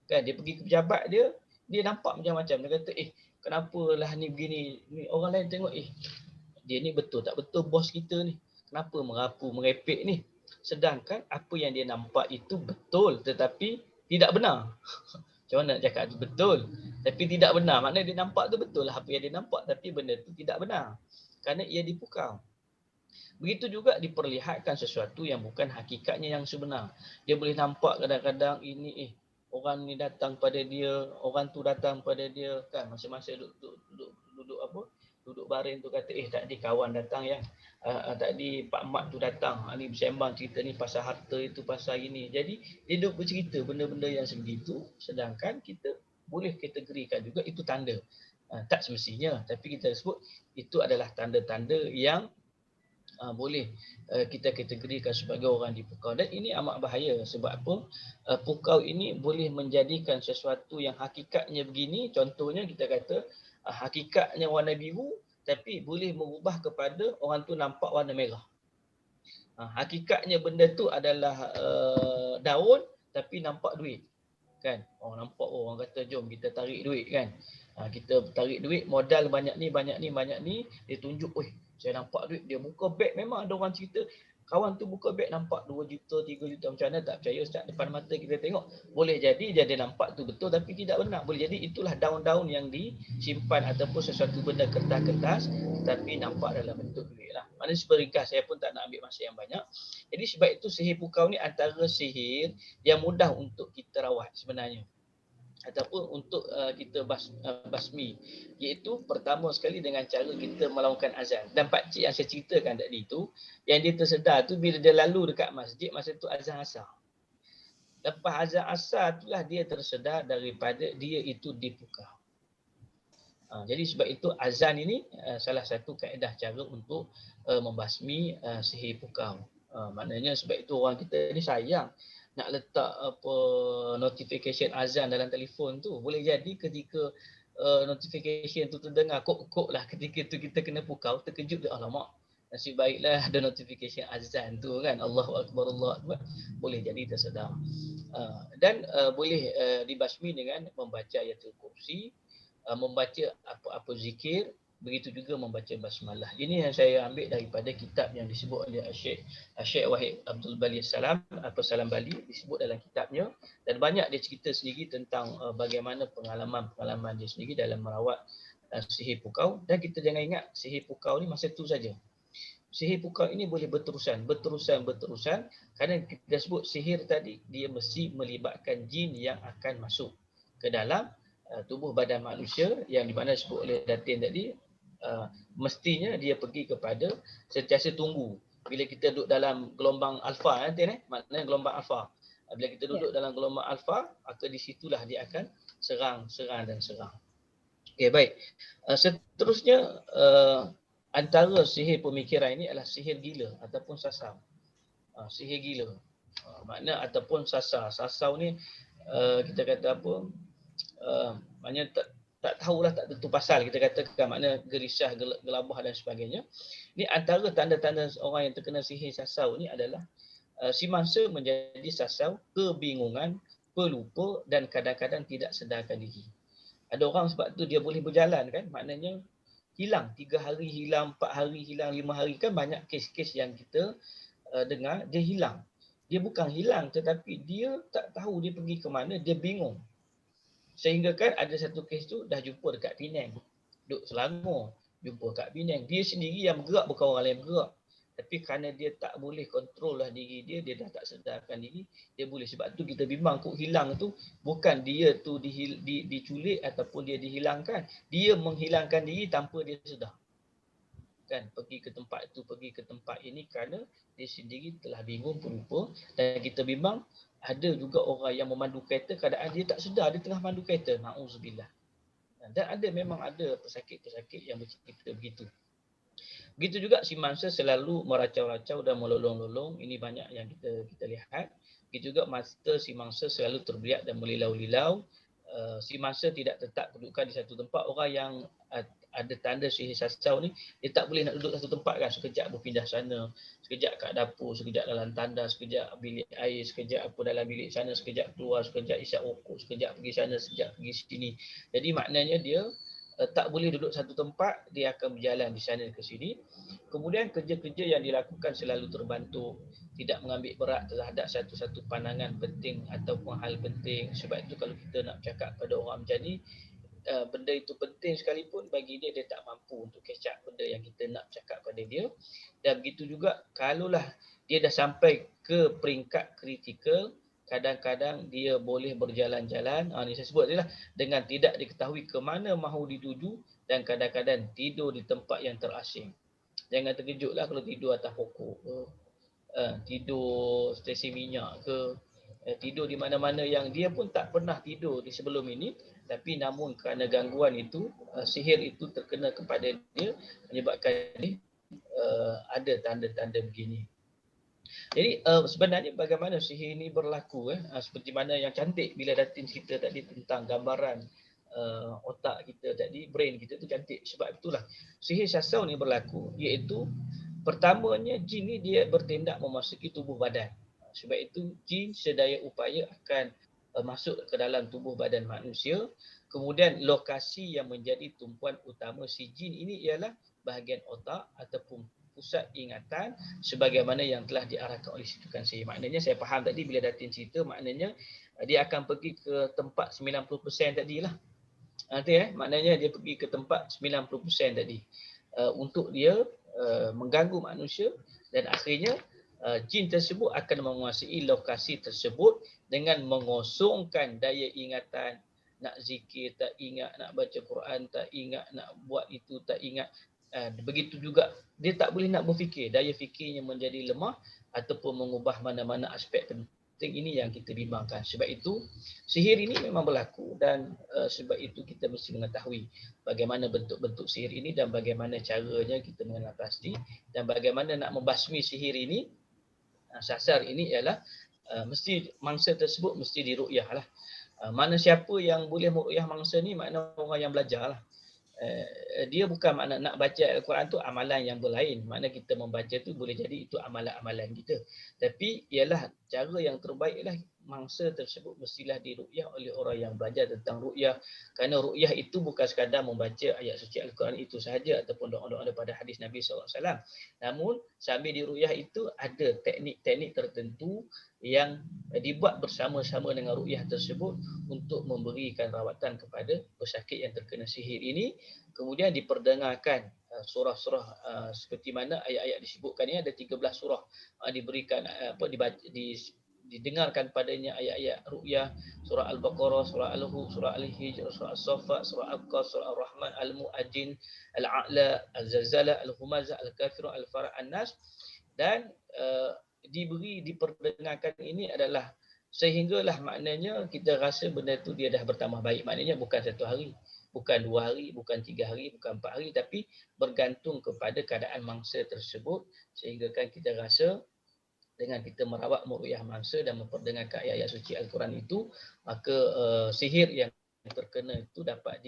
Kan dia pergi ke pejabat dia nampak macam-macam. Dia kata kenapalah ni begini. Ni orang lain tengok dia ni betul tak betul bos kita ni. Kenapa merapu merepek ni. Sedangkan apa yang dia nampak itu betul tetapi tidak benar. Macam mana nak cakap tu betul tapi tidak benar. Maknanya dia nampak tu betul lah apa yang dia nampak tapi benda tu tidak benar. Kerana ia dipukau. Begitu juga diperlihatkan sesuatu yang bukan hakikatnya yang sebenar. Dia boleh nampak kadang-kadang ini orang ni datang pada dia, orang tu datang pada dia kan, masa-masa duduk baring tu kata tadi kawan datang ya. Tadi Pak Mat tu datang, ni bersembang cerita ni pasal harta itu, pasal ini. Jadi dia duduk bercerita benda-benda yang sebegitu, sedangkan kita boleh kategorikan juga itu tanda. Tak semestinya, tapi kita sebut itu adalah tanda-tanda yang boleh kita kategorikan sebagai orang di pukau. Dan ini amat bahaya sebab apa? Pukau ini boleh menjadikan sesuatu yang hakikatnya begini. Contohnya kita kata hakikatnya warna biru tapi boleh merubah kepada orang tu nampak warna merah. Hakikatnya benda tu adalah daun tapi nampak duit. Kan? Nampak orang kata jom kita tarik duit kan. Kita tarik duit, modal banyak ni, dia tunjuk, saya nampak duit, dia buka beg, memang ada orang cerita, kawan tu buka beg nampak 2 juta, 3 juta, macam mana tak percaya Ustaz, depan mata kita tengok, boleh jadi dia nampak tu betul tapi tidak benar, boleh jadi itulah daun-daun yang disimpan ataupun sesuatu benda kertas-kertas tapi nampak dalam bentuk duit lah. Maknanya seperingkas, saya pun tak nak ambil masa yang banyak. Jadi sebab itu sihir pukau ni antara sihir yang mudah untuk kita rawat sebenarnya, ataupun untuk kita basmi, iaitu pertama sekali dengan cara kita melakukan azan. Dan pakcik yang saya ceritakan tadi tu, yang dia tersedar tu bila dia lalu dekat masjid, masa tu azan asar. Lepas azan asar itulah dia tersedar daripada dia itu dipukau. Jadi sebab itu azan ini salah satu kaedah cara untuk membasmi sihir pukau. Maknanya sebab itu orang kita ni sayang nak letak notification azan dalam telefon tu. Boleh jadi ketika notification tu terdengar kok-kok lah, ketika tu kita kena pukau, terkejut dia, alamak, nasib baiklah ada notification azan tu kan, Allahu Akbar, Allah Akbar, boleh jadi tersedar. Dan boleh dibasmi dengan membaca ayatul kursi, membaca apa-apa zikir, begitu juga membaca basmalah. Ini yang saya ambil daripada kitab yang disebut oleh Syekh Wahid Abdul Bali Salam, Salam Bali, disebut dalam kitabnya, dan banyak dia cerita sendiri tentang bagaimana pengalaman dia sendiri dalam merawat sihir pukau. Dan kita jangan ingat sihir pukau ni masa tu saja. Sihir pukau ini boleh berterusan kerana kita sebut sihir tadi dia mesti melibatkan jin yang akan masuk ke dalam tubuh badan manusia, yang di mana disebut oleh Datin tadi, mestinya dia pergi kepada sentiasa tunggu. Bila kita duduk dalam gelombang alfa, maknanya gelombang alfa. Bila kita duduk dalam gelombang alfa, maka di situlah dia akan serang. Okey, baik. Seterusnya, antara sihir pemikiran ini adalah sihir gila ataupun sasau. Sihir gila. Makna ataupun sasau. Sasau ni kita kata apa? Maknanya tak tahulah, tak tentu pasal, kita katakan makna gerisah, gelabah dan sebagainya. Ini antara tanda-tanda orang yang terkena sihir sasau ni adalah si mangsa menjadi sasau, kebingungan, pelupa dan kadang-kadang tidak sedarkan diri. Ada orang sebab tu dia boleh berjalan kan, maknanya hilang 3 hari, hilang 4 hari, hilang 5 hari, kan banyak kes-kes yang kita dengar dia hilang. Dia bukan hilang tetapi dia tak tahu dia pergi ke mana, dia bingung. Sehingga kan ada satu kes tu dah jumpa dekat Penang, duduk Selangor, jumpa kat Penang. Dia sendiri yang bergerak, bukan orang lain bergerak. Tapi kerana dia tak boleh kontrol lah diri dia dah tak sedarkan diri, dia boleh. Sebab tu kita bimbang kok hilang tu bukan dia tu diculik ataupun dia dihilangkan. Dia menghilangkan diri tanpa dia sedar. Kan, pergi ke tempat tu, pergi ke tempat ini kerana dia sendiri telah bingung, pelupa. Dan kita bimbang ada juga orang yang memandu kereta keadaan dia tak sedar dia tengah mandu kereta. Na'udzubillah. Dan memang ada pesakit-pesakit yang bercerita begitu. Begitu juga si mangsa selalu meracau-racau dan melolong-lolong. Ini banyak yang kita lihat. Begitu juga masa si mangsa selalu terbeliak dan melilau-lilau. Si mangsa tidak tetap kedudukan di satu tempat. Orang yang ada tanda sihir sasau ni, dia tak boleh nak duduk satu tempat kan. Sekejap berpindah sana, sekejap kat dapur, sekejap dalam tandas, sekejap bilik air, sekejap apa dalam bilik sana, sekejap keluar, sekejap isap rokok, sekejap pergi sana, sekejap pergi sini. Jadi maknanya dia tak boleh duduk satu tempat, dia akan berjalan di sana ke sini. Kemudian kerja-kerja yang dilakukan selalu terbantu, tidak mengambil berat terhadap satu-satu pandangan penting ataupun hal penting. Sebab itu kalau kita nak cakap pada orang macam ni, benda itu penting sekalipun, bagi dia, dia tak mampu untuk catch up benda yang kita nak cakap pada dia. Dan begitu juga kalaulah dia dah sampai ke peringkat kritikal, kadang-kadang dia boleh berjalan-jalan, ni saya sebut dia lah, dengan tidak diketahui ke mana mahu dituju, dan kadang-kadang tidur di tempat yang terasing. Jangan terkejutlah kalau tidur atas pokok ke, tidur stesen minyak ke, tidur di mana-mana yang dia pun tak pernah tidur di sebelum ini, tapi namun kerana gangguan itu, sihir itu terkena kepada dia, menyebabkan dia ada tanda-tanda begini. Jadi sebenarnya bagaimana sihir ini berlaku, seperti mana yang cantik bila Datin cerita tadi tentang gambaran otak kita tadi, brain kita tu cantik. Sebab itulah sihir syasau ni berlaku, iaitu pertamanya jin ni dia bertindak memasuki tubuh badan. Sebab itu jin sedaya upaya akan masuk ke dalam tubuh badan manusia. Kemudian lokasi yang menjadi tumpuan utama si jin ini ialah bahagian otak ataupun pusat ingatan, sebagaimana yang telah diarahkan oleh si tukang sihir. Maknanya saya faham tadi bila Datin cerita, maknanya dia akan pergi ke tempat 90% tadilah. Maknanya dia pergi ke tempat 90% tadi untuk dia mengganggu manusia, dan akhirnya jin tersebut akan menguasai lokasi tersebut dengan mengosongkan daya ingatan. Nak zikir tak ingat, nak baca Quran tak ingat, nak buat itu tak ingat. Begitu juga dia tak boleh nak berfikir, daya fikirnya menjadi lemah ataupun mengubah mana-mana aspek penting. Ini yang kita bimbangkan. Sebab itu sihir ini memang berlaku, dan sebab itu kita mesti mengetahui bagaimana bentuk-bentuk sihir ini dan bagaimana caranya kita mengenal pasti, dan bagaimana nak membasmi sihir ini. Sasar ini ialah mesti mangsa tersebut mesti diruqyah lah. Mana siapa yang boleh meruqyah mangsa ni, makna orang yang belajar lah. Dia bukan makna nak baca Al-Quran tu amalan yang berlain. Makna kita membaca tu boleh jadi itu amalan-amalan kita. Tapi ialah cara yang terbaik ialah mangsa tersebut mestilah diruqyah oleh orang yang belajar tentang ruqyah. Kerana ruqyah itu bukan sekadar membaca ayat suci Al-Quran itu sahaja ataupun doa-doa daripada hadis Nabi SAW. Namun sambil diruqyah itu ada teknik-teknik tertentu yang dibuat bersama-sama dengan ruqyah tersebut untuk memberikan rawatan kepada pesakit yang terkena sihir ini. Kemudian diperdengarkan surah-surah seperti mana ayat-ayat disebutkan ini, ada 13 surah diberikan didengarkan padanya ayat-ayat ruqyah, surah Al-Baqarah, surah Al-Hud, surah Al-Hijr, surah As-Saffat, surah Al-Qas, surah Al-Rahman, Al-Mu'ajin, Al-A'la, Al-Zalzalah, Al-Humazah, Al-Kafirun, Al-Farah, An-Nas. Dan diperdengarkan ini adalah sehinggalah maknanya kita rasa benda tu dia dah bertambah baik. Maknanya bukan 1 hari, bukan 2 hari, bukan 3 hari, bukan 4 hari, tapi bergantung kepada keadaan mangsa tersebut, sehingga kan kita rasa dengan kita merawat meruqyah mangsa dan memperdengarkan ayat-ayat suci Al-Quran itu, maka sihir yang terkena itu dapat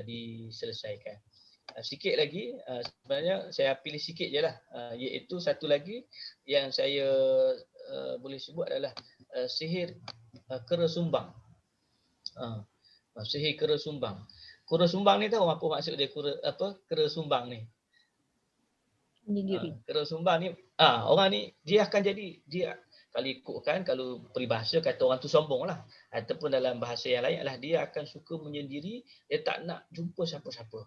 diselesaikan. Sikit lagi, sebenarnya saya pilih sikit je lah, iaitu satu lagi yang saya boleh sebut adalah sihir kera sumbang. Sihir kera sumbang. Kera sumbang ni tahu apa maksud dia, kera sumbang ni? Kera sumbang ni, orang ni dia akan jadi, dia kalau ikutkan, kalau peribahasa kata orang tu sombong lah, ataupun dalam bahasa yang lain adalah dia akan suka menyendiri, dia tak nak jumpa siapa-siapa.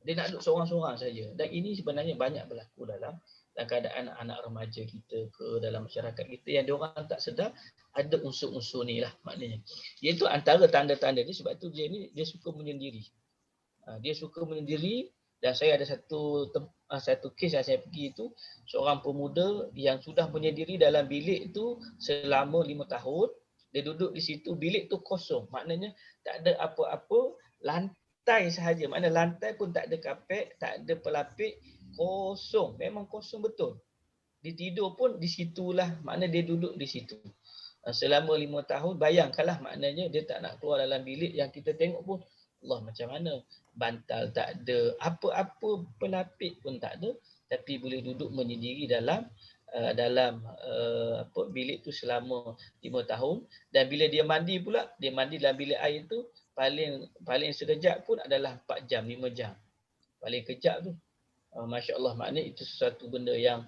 Dia nak duduk seorang-seorang saja. Dan ini sebenarnya banyak berlaku dalam keadaan anak remaja kita ke dalam masyarakat kita, yang diorang tak sedar ada unsur-unsur ni lah maknanya. Iaitu antara tanda-tanda dia, sebab tu dia ni dia suka menyendiri. Dia suka menyendiri, dan saya ada satu kes yang saya pergi itu, seorang pemuda yang sudah menyendiri dalam bilik itu selama 5 tahun. Dia duduk di situ, bilik tu kosong. Maknanya tak ada apa-apa, lantai sahaja. Maknanya lantai pun tak ada kapet, tak ada pelapik, kosong. Memang kosong betul. Dia tidur pun di situlah, maknanya dia duduk di situ. Selama 5 tahun, bayangkanlah maknanya dia tak nak keluar dalam bilik yang kita tengok pun, Allah macam mana, bantal tak ada, apa-apa pelapik pun tak ada, tapi boleh duduk menyendiri dalam bilik tu selama 5 tahun. Dan bila dia mandi pula, dia mandi dalam bilik air tu, paling sekejap pun adalah 4 jam, 5 jam. Paling kejap tu. Masya Allah, maknanya itu sesuatu benda yang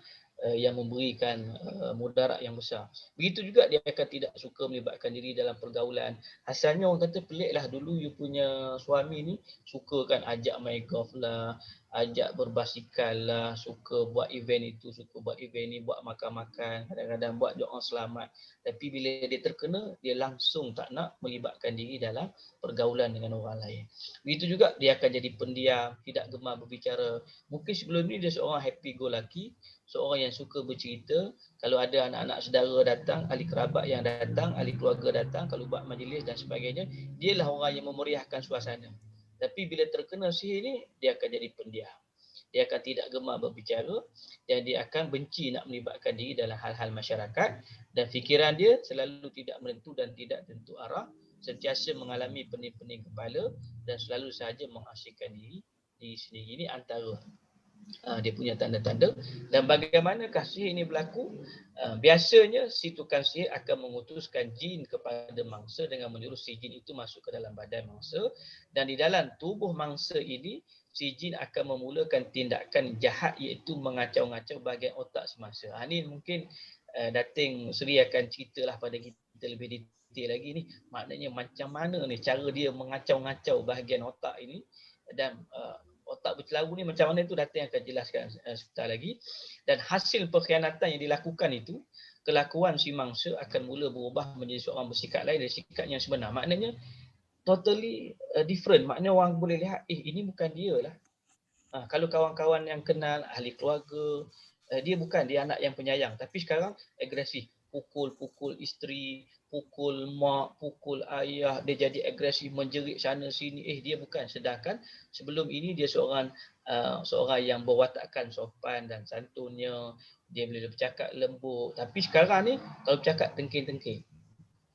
yang memberikan mudarat yang besar. Begitu juga dia akan tidak suka melibatkan diri dalam pergaulan. Asalnya orang kata pelik lah, dulu you punya suami ni suka kan ajak main golf lah, ajak berbasikal lah, suka buat event itu, suka buat event ni, buat makan-makan, kadang-kadang buat doa selamat. Tapi bila dia terkena, dia langsung tak nak melibatkan diri dalam pergaulan dengan orang lain. Begitu juga dia akan jadi pendiam, tidak gemar berbicara. Mungkin sebelum ni dia seorang happy go lucky, seorang yang suka bercerita. Kalau ada anak-anak saudara datang, ahli kerabat yang datang, ahli keluarga datang, kalau buat majlis dan sebagainya, dialah orang yang memeriahkan suasana. Tapi bila terkena sihir ni, dia akan jadi pendiam. Dia akan tidak gemar berbicara dan dia akan benci nak melibatkan diri dalam hal-hal masyarakat, dan fikiran dia selalu tidak menentu dan tidak tentu arah, sentiasa mengalami pening-pening kepala dan selalu sahaja mengasyikkan diri sendiri. Ini antara dia punya tanda-tanda. Dan bagaimanakah sihir ini berlaku? Biasanya si tukang sihir akan mengutuskan jin kepada mangsa dengan menyuruh si jin itu masuk ke dalam badan mangsa, dan di dalam tubuh mangsa ini si jin akan memulakan tindakan jahat, iaitu mengacau-ngacau bahagian otak si mangsa. Ini mungkin Dating Seri akan ceritalah pada kita lebih detail lagi ni, maknanya macam mana ni cara dia mengacau-ngacau bahagian otak ini, dan otak bercelaru ni macam mana itu Datin akan jelaskan sebentar lagi. Dan hasil perkhianatan yang dilakukan itu, kelakuan si mangsa akan mula berubah menjadi seorang bersikap lain dari sikap yang sebenar. Maknanya totally different. Maknanya orang boleh lihat, ini bukan dia lah. Kalau kawan-kawan yang kenal, ahli keluarga, dia bukan, dia anak yang penyayang. Tapi sekarang agresif. Pukul isteri, pukul mak, pukul ayah, dia jadi agresif, menjerit sana sini. Dia bukan. Sedangkan sebelum ini dia seorang yang berwatakkan sopan dan santunnya, dia boleh bercakap lembut. Tapi sekarang ni kalau bercakap tengking-tengking.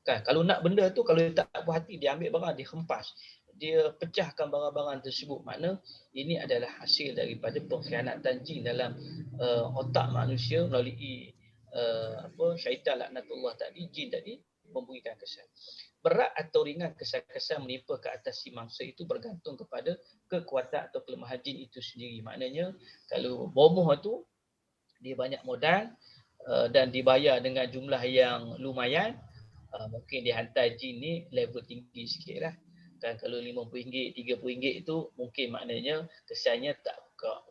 Kan, kalau nak benda tu, kalau dia tak puas hati, dia ambil barang, dia hempas, dia pecahkan barang-barang tersebut. Makna ini adalah hasil daripada pengkhianatan jin dalam otak manusia melalui syaitan laknatullah tadi, jin tadi memberikan kesan. Berat atau ringan kesan-kesan menimpa ke atas si mangsa itu bergantung kepada kekuatan atau kelemahan jin itu sendiri. Maknanya kalau bomoh tu dia banyak modal dan dibayar dengan jumlah yang lumayan, mungkin dia hantar jin ni level tinggi sikit lah. Kan kalau RM50, RM30 itu mungkin maknanya kesannya tak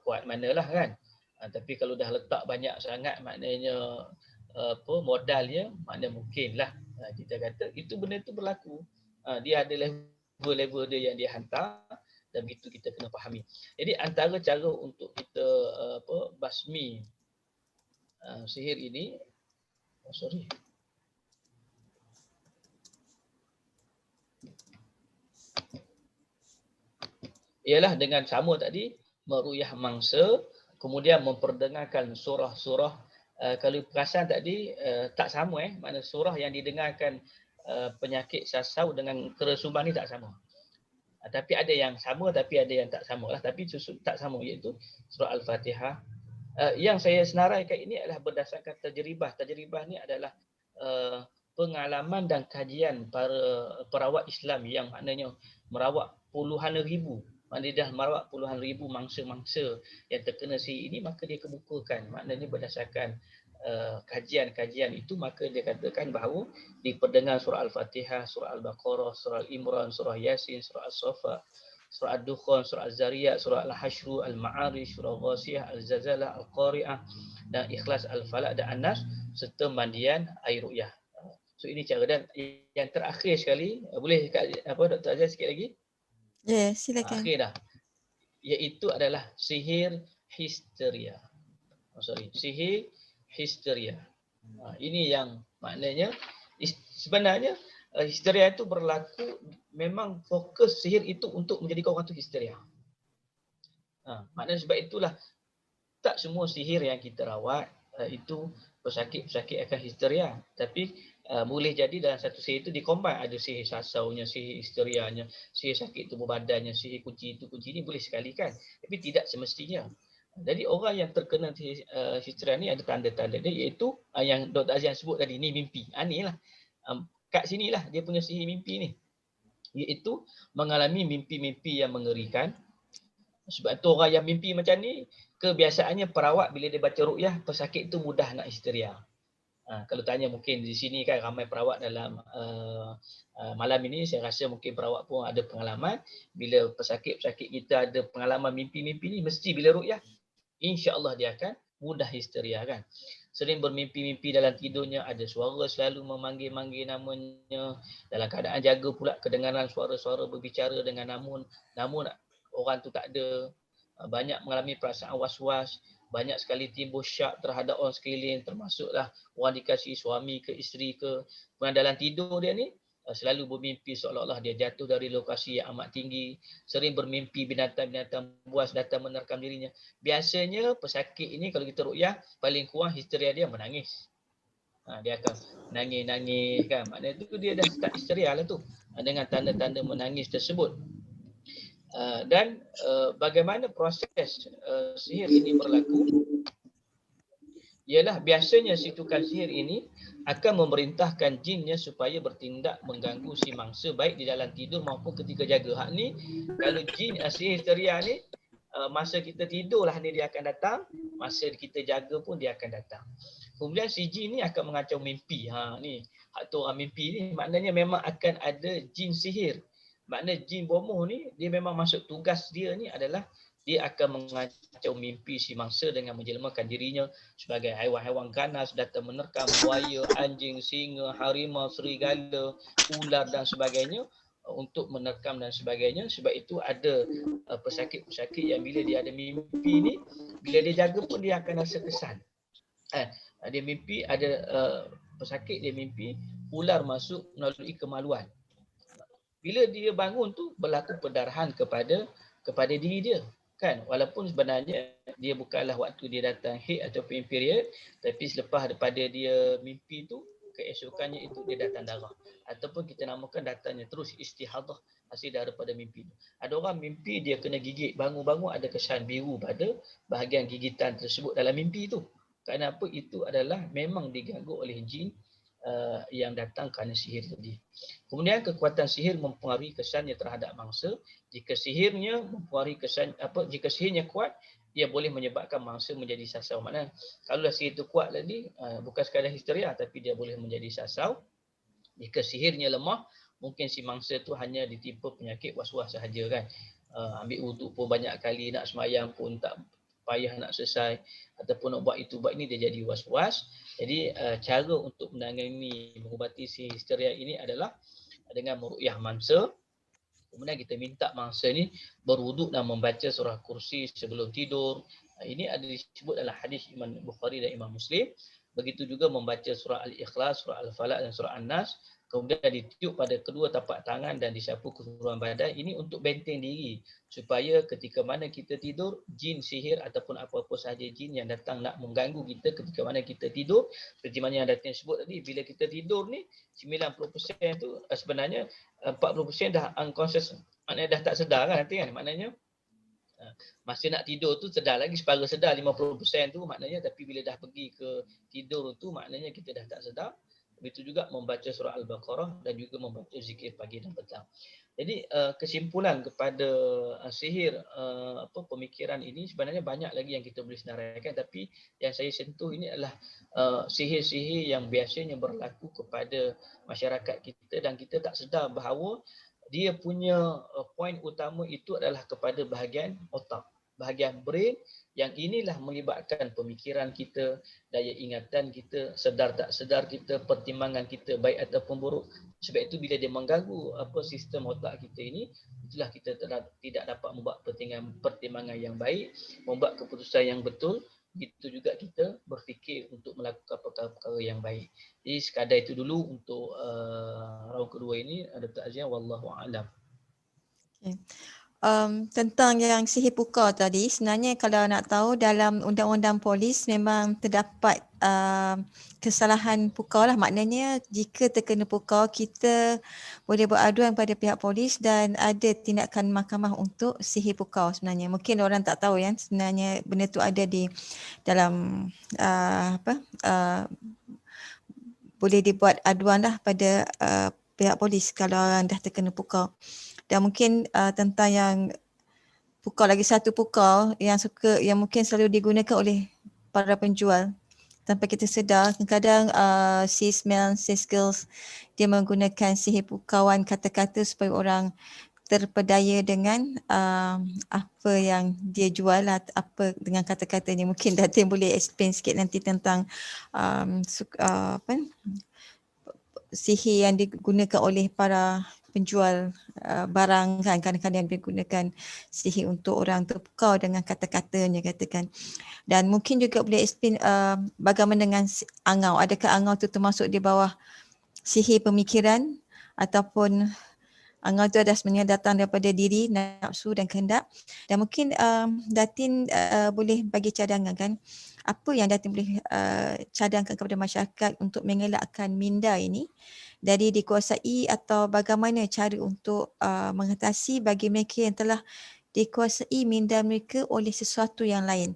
kuat manalah kan. Tapi kalau dah letak banyak sangat, maknanya modalnya, maknanya mungkinlah kita kata itu benda tu berlaku. Dia ada level-level dia yang dia hantar, dan begitu kita kena fahami. Jadi antara cara untuk kita basmi sihir ini, ialah dengan sama tadi, meruyah mangsa, kemudian memperdengarkan surah-surah. Kalau perasan tadi tak sama, makna surah yang didengarkan penyakit sasau dengan keresuban ni tak sama. Tapi ada yang sama, tapi ada yang tak sama lah. Tapi tak sama, iaitu surah Al-Fatihah. Yang saya senaraikan ini adalah berdasarkan tajribah. Tajribah ni adalah pengalaman dan kajian para perawat Islam yang maknanya merawat puluhan ribu. Maknanya dah merawat puluhan ribu mangsa-mangsa yang terkena sihir ini, maka dia kemukakan. Maknanya berdasarkan kajian-kajian itu, maka dia katakan bahawa diperdengar surah Al-Fatihah, surah Al-Baqarah, surah Al-Imran, surah Yasin, surah As-Safa, surah Ad-Dukhan, surah Az-Zariyat, surah Al-Hashru, Al-Ma'arij, surah Ghasiyah, Al-Zazalah, Al-Qari'ah, dan Ikhlas, Al-Falaq dan An-Nas, serta mandian air ru'yah. So ini cara. Dan yang terakhir sekali, boleh Dr. Azhar sikit lagi? Ya, silakan. Akhir dah. Iaitu adalah sihir histeria. Sihir histeria. Ini yang maknanya sebenarnya histeria itu berlaku, memang fokus sihir itu untuk menjadikan orang tu histeria. Maknanya sebab itulah tak semua sihir yang kita rawat itu pesakit-pesakit akan histeria. Tapi boleh jadi dalam satu sihir itu dikombine, ada sihir sasaunya, sihir histerianya, sihir sakit tubuh badannya, sihir kunci itu kunci ini, boleh sekali kan. Tapi tidak semestinya. Jadi orang yang terkena histeria ni ada tanda-tanda dia, iaitu yang Dr. Aziz sebut tadi, ni mimpi. Ni lah. Kat sinilah dia punya sihir mimpi ni. Iaitu mengalami mimpi-mimpi yang mengerikan. Sebab tu orang yang mimpi macam ni, kebiasaannya perawat bila dia baca ruqyah, pesakit tu mudah nak histeria. Kalau tanya mungkin di sini kan ramai perawat dalam malam ini, saya rasa mungkin perawat pun ada pengalaman bila pesakit-pesakit kita ada pengalaman mimpi-mimpi ni, mesti bila ruqyah insya-Allah dia akan mudah histeria kan. Sering bermimpi-mimpi dalam tidurnya, ada suara selalu memanggil-manggil namanya, dalam keadaan jaga pula kedengaran suara-suara berbicara dengan namun orang tu tak ada. Banyak mengalami perasaan was-was, banyak sekali timbul syak terhadap orang sekeliling, termasuklah orang dikasihi suami ke isteri ke. Kemudian dalam tidur dia ni selalu bermimpi seolah-olah dia jatuh dari lokasi yang amat tinggi, sering bermimpi binatang-binatang buas datang menerkam dirinya. Biasanya pesakit ini kalau kita ruqyah, paling kurang histeria dia menangis. Dia akan nangis-nangis kan. Maknanya tu dia dah start histeria lah tu, dengan tanda-tanda menangis tersebut. Dan bagaimana proses sihir ini berlaku? Ialah biasanya si tukang sihir ini akan memerintahkan jinnya supaya bertindak mengganggu si mangsa baik di dalam tidur maupun ketika jaga. Hak ni kalau jin sihir histeria ni masa kita tidur lah ni dia akan datang, masa kita jaga pun dia akan datang. Kemudian si jin ni akan mengacau mimpi. Ni hak tu orang mimpi ni maknanya memang akan ada jin sihir. Maknanya jin bomoh ni dia memang masuk tugas dia ni adalah dia akan mengacau mimpi si mangsa dengan menjelmakan dirinya sebagai haiwan-haiwan ganas datang menerkam buaya, anjing, singa, harimau, serigala, ular dan sebagainya untuk menerkam dan sebagainya. Sebab itu ada pesakit-pesakit yang bila dia ada mimpi ni, bila dia jaga pun dia akan rasa kesan. Dia mimpi ada pesakit dia mimpi ular masuk melalui kemaluan. Bila dia bangun tu berlaku perdarahan kepada diri dia. Kan, walaupun sebenarnya dia bukanlah waktu dia datang haid ataupun period, tapi selepas daripada dia mimpi tu, keesokannya itu dia datang darah, ataupun kita namakan datangnya terus istihadah hasil daripada mimpi tu. Ada orang mimpi dia kena gigit, bangun-bangun ada kesan biru pada bahagian gigitan tersebut dalam mimpi tu. Kenapa? Itu adalah memang diganggu oleh jin yang datang kerana sihir tadi. Kemudian kekuatan sihir mempengaruhi kesannya terhadap mangsa. Jika sihirnya mempengaruhi kesan jika sihirnya kuat, ia boleh menyebabkan mangsa menjadi sasau. Maknanya kalau sihir itu kuat tadi, bukan sekadar histeria tapi dia boleh menjadi sasau. Jika sihirnya lemah, mungkin si mangsa tu hanya ditimpa penyakit was-was sahaja kan. Ambil wuduk pun banyak kali, nak sembahyang pun tak payah nak selesai, ataupun nak buat itu buat ini dia jadi was-was. Jadi cara untuk menangani mengubati si histeria ini adalah dengan meruqyah mangsa. Kemudian kita minta mangsa ni berwuduk dan membaca surah kursi sebelum tidur. Ini ada disebut dalam hadis Imam Bukhari dan Imam Muslim. Begitu juga membaca surah Al-Ikhlas, surah Al-Falaq dan surah An-Nas. Kemudian ditiup pada kedua tapak tangan dan disapu keseluruhan badan. Ini untuk benteng diri. Supaya ketika mana kita tidur, jin sihir ataupun apa-apa sahaja jin yang datang nak mengganggu kita ketika mana kita tidur. Seperti mana yang Datin sebut tadi, bila kita tidur ni, 90% tu sebenarnya 40% dah unconscious. Maknanya dah tak sedar kan nanti kan. Maknanya masa nak tidur tu sedar lagi, separa sedar 50% tu maknanya, tapi bila dah pergi ke tidur tu maknanya kita dah tak sedar. Begitu juga membaca surah Al-Baqarah dan juga membaca zikir pagi dan petang. Jadi kesimpulan kepada sihir pemikiran ini sebenarnya banyak lagi yang kita boleh senaraikan, tapi yang saya sentuh ini adalah sihir-sihir yang biasanya berlaku kepada masyarakat kita dan kita tak sedar bahawa dia punya poin utama itu adalah kepada bahagian otak, bahagian brain, yang inilah melibatkan pemikiran kita, daya ingatan kita, sedar tak sedar kita, pertimbangan kita baik ataupun buruk. Sebab itu bila dia mengganggu sistem otak kita ini, itulah kita tidak dapat membuat pertimbangan yang baik, membuat keputusan yang betul. Begitu juga kita berfikir untuk melakukan perkara-perkara yang baik. Jadi sekadar itu dulu untuk round kedua ini, Dr. Azian, wallahu a'lam. Okay. Tentang yang sihir pukau tadi, sebenarnya kalau nak tahu dalam undang-undang polis memang terdapat kesalahan pukau lah. Maknanya jika terkena pukau, kita boleh beraduan pada pihak polis dan ada tindakan mahkamah untuk sihir pukau sebenarnya. Mungkin orang tak tahu ya, sebenarnya benda tu ada di dalam boleh dibuat aduan lah pada pihak polis kalau orang dah terkena pukau. Dan mungkin tentang yang pukau, lagi satu pukau yang mungkin selalu digunakan oleh para penjual tanpa kita sedar. Kadang-kadang salesman, sales girls, dia menggunakan sihir pukauan kata-kata supaya orang terpedaya dengan apa yang dia jual, apa dengan kata-katanya. Mungkin Datin boleh explain sikit nanti tentang sihir yang digunakan oleh para penjual barang kan. Kadang-kadang dia gunakan sihir untuk orang terpukau dengan kata-katanya katakan. Dan mungkin juga boleh explain bagaimana dengan angau. Adakah angau tu termasuk di bawah sihir pemikiran ataupun angau tu adalah sebenarnya datang daripada diri, nafsu dan kehendak. Dan mungkin Datin boleh bagi cadangan kan, apa yang Datin boleh cadangkan kepada masyarakat untuk mengelakkan minda ini dari dikuasai, atau bagaimana cara untuk mengatasi bagi mereka yang telah dikuasai minda mereka oleh sesuatu yang lain.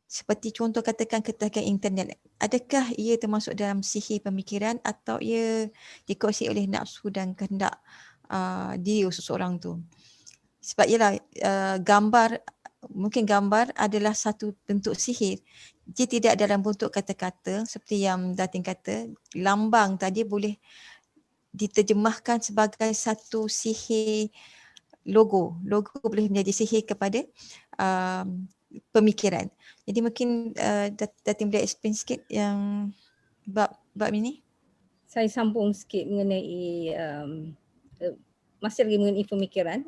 Seperti contoh katakan ketakan internet. Adakah ia termasuk dalam sihir pemikiran atau ia dikuasai oleh nafsu dan kehendak diri seseorang tu? Sebab ialah mungkin gambar adalah satu bentuk sihir. Dia tidak dalam bentuk kata-kata seperti yang Datin kata. Lambang tadi boleh diterjemahkan sebagai satu sihir logo. Logo boleh menjadi sihir kepada pemikiran. Jadi mungkin Datin boleh explain sikit yang bab ini. Saya sambung sikit mengenai masih lagi mengenai pemikiran.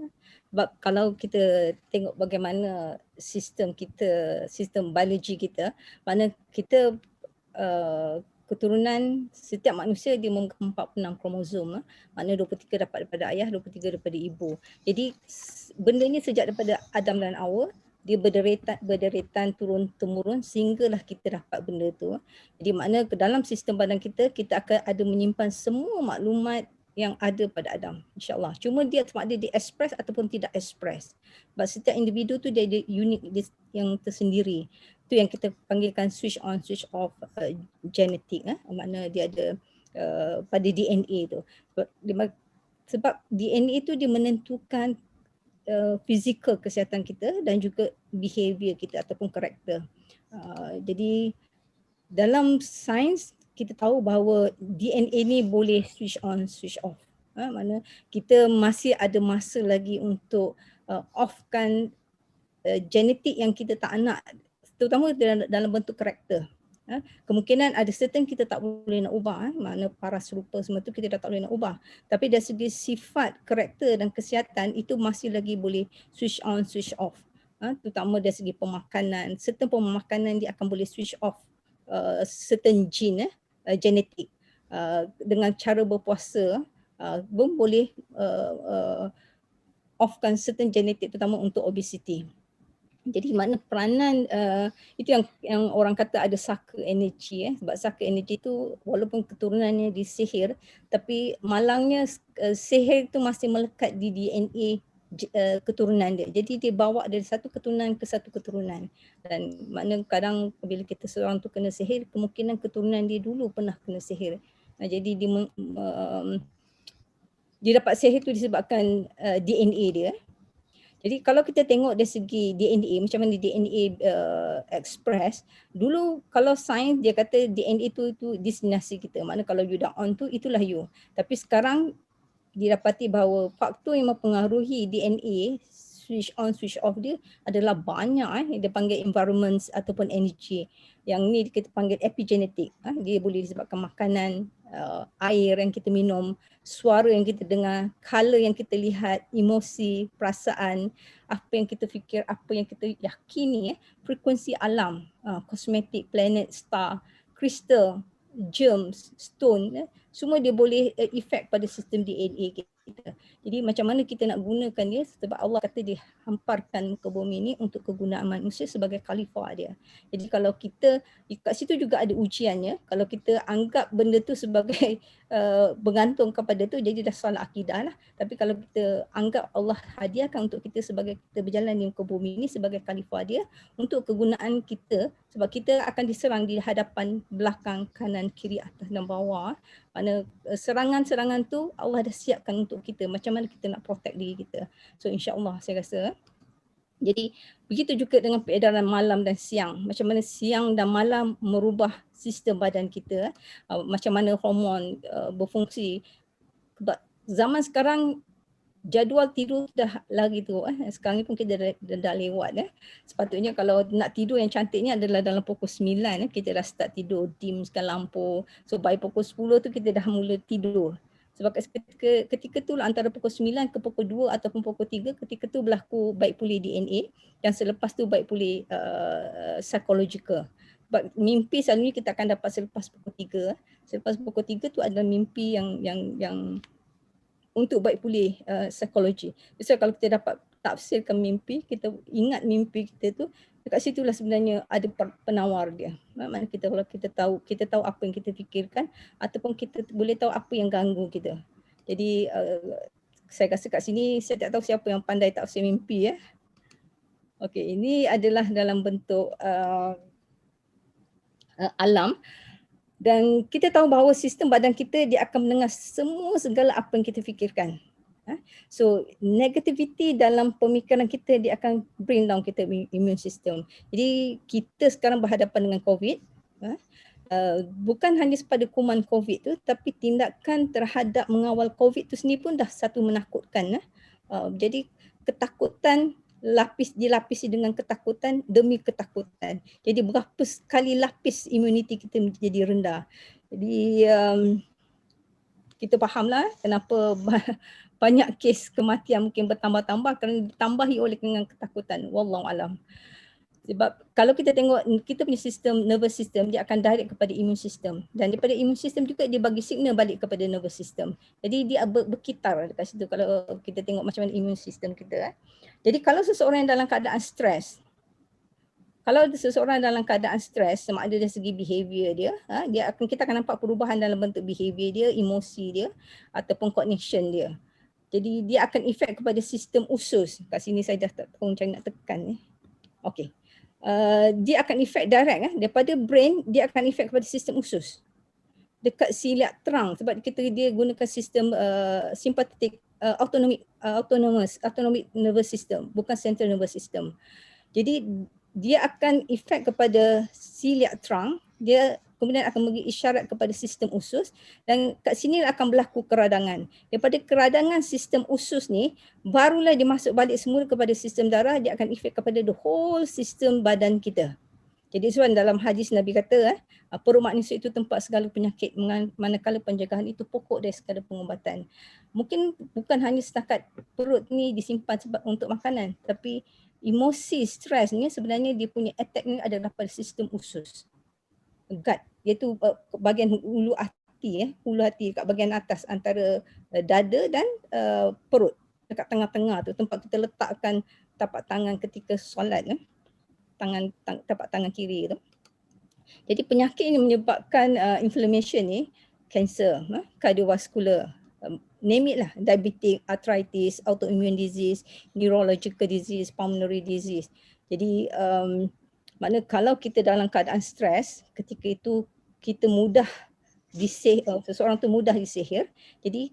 Sebab kalau kita tengok bagaimana sistem kita, sistem biologi kita, mana kita keturunan setiap manusia dia memegang 46 kromosom, maknanya 23 dapat daripada ayah, 23 daripada ibu. Jadi benda ni sejak daripada Adam dan Hawa, dia berderetan turun temurun sehinggalah kita dapat benda tu. Jadi makna ke dalam sistem badan kita, kita akan ada menyimpan semua maklumat yang ada pada Adam, insyaAllah. Cuma dia sama ada dia express ataupun tidak express. Sebab setiap individu tu dia ada unik yang tersendiri. Itu yang kita panggilkan switch on, switch off genetik. Makna dia ada pada DNA tu. Sebab DNA tu dia menentukan fizikal kesihatan kita dan juga behavior kita ataupun karakter. Jadi dalam sains kita tahu bahawa DNA ni boleh switch on, switch off. Mana kita masih ada masa lagi untuk offkan genetik yang kita tak nak, terutama dalam bentuk karakter. Kemungkinan ada certain kita tak boleh nak ubah, makna paras rupa semua tu kita dah tak boleh nak ubah. Tapi dari segi sifat, karakter dan kesihatan itu masih lagi boleh switch on, switch off. Terutama dari segi pemakanan, certain pemakanan dia akan boleh switch off certain gene, genetik. Dengan cara berpuasa pun boleh offkan certain genetik terutama untuk obesity. Jadi makna peranan itu yang orang kata ada saka energy, sebab saka energy tu walaupun keturunannya disihir tapi malangnya sihir itu masih melekat di DNA keturunan dia. Jadi dia bawa dari satu keturunan ke satu keturunan. Dan makna kadang bila kita seorang tu kena sihir, kemungkinan keturunan dia dulu pernah kena sihir. Jadi dia dapat sihir tu disebabkan DNA dia. Jadi kalau kita tengok dari segi DNA, macam mana DNA express, dulu kalau sains dia kata DNA itu destinasi kita. Maknanya kalau you dah on tu, itulah you. Tapi sekarang didapati bahawa faktor yang mempengaruhi DNA switch on switch off dia adalah banyak. Dia panggil environments ataupun energy. Yang ni kita panggil epigenetik. Dia boleh disebabkan makanan, air yang kita minum, suara yang kita dengar, color yang kita lihat, emosi, perasaan, apa yang kita fikir, apa yang kita yakini, frekuensi alam, kosmetik, planet, star, kristal, germs, stone, semua dia boleh efek pada sistem DNA kita. Jadi macam mana kita nak gunakan dia, sebab Allah kata dia hamparkan muka bumi ni untuk kegunaan manusia sebagai khalifah dia. Jadi kalau kita, kat situ juga ada ujiannya, kalau kita anggap benda tu sebagai bergantung kepada tu, jadi dah salah akidah lah. Tapi kalau kita anggap Allah hadiahkan untuk kita sebagai kita berjalan di muka bumi ni sebagai khalifah dia untuk kegunaan kita, sebab kita akan diserang di hadapan, belakang, kanan, kiri, atas dan bawah. Mana serangan-serangan tu Allah dah siapkan untuk kita, macam mana kita nak protect diri kita. So insya-Allah saya rasa Jadi begitu juga dengan peredaran malam dan siang. Macam mana siang dan malam merubah sistem badan kita, macam mana hormon berfungsi. Zaman sekarang jadual tidur dah lari tu. Sekarang ni pun kita dah lewat. Sepatutnya kalau nak tidur yang cantiknya adalah dalam pukul 9. Kita dah start tidur, dimskan lampu. So by pukul 10 tu kita dah mula tidur. Sebab ketika tu lah antara pukul 9 ke pukul 2 ataupun pukul 3, ketika tu berlaku baik pulih DNA dan selepas tu baik pulih psychological. Sebab mimpi selalunya kita akan dapat selepas pukul 3. Selepas pukul 3 tu adalah mimpi yang untuk baik pulih psikologi. So kalau kita dapat tafsirkan mimpi, kita ingat mimpi kita tu, dekat situlah sebenarnya ada penawar dia. Maksudnya kalau kita tahu apa yang kita fikirkan ataupun kita boleh tahu apa yang ganggu kita. Jadi saya rasa kat sini saya tak tahu siapa yang pandai tafsir mimpi ya. Okey, ini adalah dalam bentuk alam. Dan kita tahu bahawa sistem badan kita dia akan mendengar segala apa yang kita fikirkan. So negativity dalam pemikiran kita dia akan bring down kita immune system. Jadi kita sekarang berhadapan dengan COVID. Bukan hanya pada kuman COVID tu, tapi tindakan terhadap mengawal COVID tu sendiri pun dah satu menakutkan. Jadi ketakutan dilapisi dengan ketakutan demi ketakutan. Jadi berapa sekali lapis imuniti kita menjadi rendah. Jadi kita fahamlah kenapa banyak kes kematian mungkin bertambah-tambah kerana ditambahi oleh dengan ketakutan. Wallahu alam. Sebab kalau kita tengok kita punya sistem nervous system dia akan direct kepada immune system dan daripada immune system juga dia bagi signal balik kepada nervous system. Jadi dia berkitar dekat situ kalau kita tengok macam mana immune system kita. Jadi kalau seseorang yang dalam keadaan stres, sama ada dari segi behavior dia, kita akan nampak perubahan dalam bentuk behavior dia, emosi dia ataupun cognition dia. Jadi dia akan efek kepada sistem usus. Kat sini saya dah tak tahu macam nak tekan ni. Okey. Dia akan efek direct daripada brain, dia akan efek kepada sistem usus. Dekat ciliac terang sebab dia gunakan sistem sympathetic autonomic nervous system, bukan central nervous system. Jadi dia akan efek kepada ciliac terang, dia kemudian akan bagi isyarat kepada sistem usus dan kat sini akan berlaku keradangan. Daripada keradangan sistem usus ni, barulah dia masuk balik semula kepada sistem darah, dia akan efek kepada the whole sistem badan kita. Jadi sebab dalam hadis Nabi kata, perut manusia itu tempat segala penyakit, manakala pencegahan itu pokok dari segala pengubatan. Mungkin bukan hanya setakat perut ni disimpan sebab untuk makanan, tapi emosi, stres ni sebenarnya dia punya attack ni adalah pada sistem usus. Gut, iaitu bahagian hulu hati kat bahagian atas antara dada dan perut, dekat tengah-tengah tu tempat kita letakkan tapak tangan ketika solat, tapak tangan kiri tu. Jadi penyakit ini menyebabkan inflammation ni, kanser, cardiovascular, name it lah, diabetic, arthritis, autoimmune disease, neurological disease, pulmonary disease. Jadi maknanya kalau kita dalam keadaan stres, ketika itu kita mudah seseorang tu mudah disihir. Jadi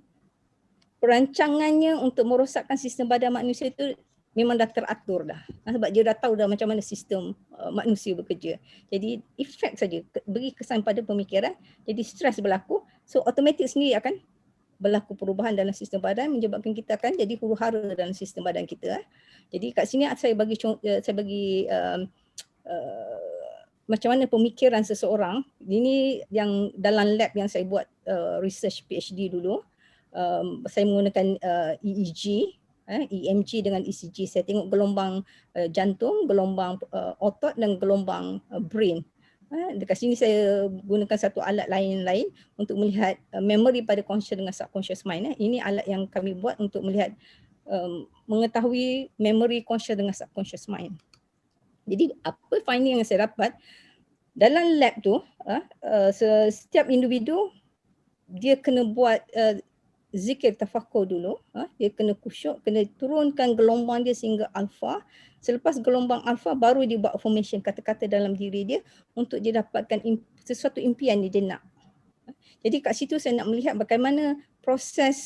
perancangannya untuk merosakkan sistem badan manusia itu memang dah teratur dah. Sebab dia dah tahu dah macam mana sistem manusia bekerja. Jadi efek saja beri kesan pada pemikiran, jadi stres berlaku, so automatik sendiri akan berlaku perubahan dalam sistem badan menyebabkan kita akan jadi huru-hara dalam sistem badan kita. Jadi kat sini saya bagi macam mana pemikiran seseorang. Ini yang dalam lab yang saya buat research PhD dulu. Saya menggunakan EEG, EMG dengan ECG. Saya tengok gelombang jantung, gelombang otot dan gelombang brain. Dekat sini saya gunakan satu alat lain untuk melihat memory pada conscious dengan subconscious mind. Ini alat yang kami buat untuk melihat mengetahui memory conscious dengan subconscious mind. Jadi apa finding yang saya dapat dalam lab tu, setiap individu dia kena buat zikir tafakur dulu, dia kena khusyuk, kena turunkan gelombang dia sehingga alfa. Selepas gelombang alfa baru dia buat affirmation, kata-kata dalam diri dia untuk dia dapatkan sesuatu impian dia nak. Jadi kat situ saya nak melihat bagaimana proses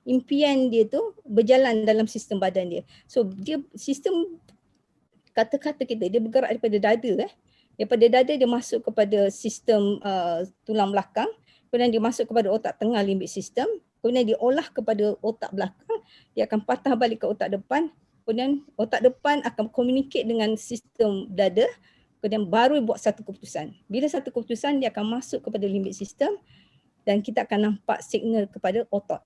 impian dia tu berjalan dalam sistem badan dia. So dia sistem kata-kata kita dia bergerak daripada dada daripada dada dia masuk kepada sistem tulang belakang, kemudian dia masuk kepada otak tengah limbik sistem, kemudian diolah kepada otak belakang, dia akan patah balik ke otak depan, kemudian otak depan akan communicate dengan sistem dada, kemudian baru buat satu keputusan. Bila satu keputusan dia akan masuk kepada limbik sistem dan kita akan nampak signal kepada otot.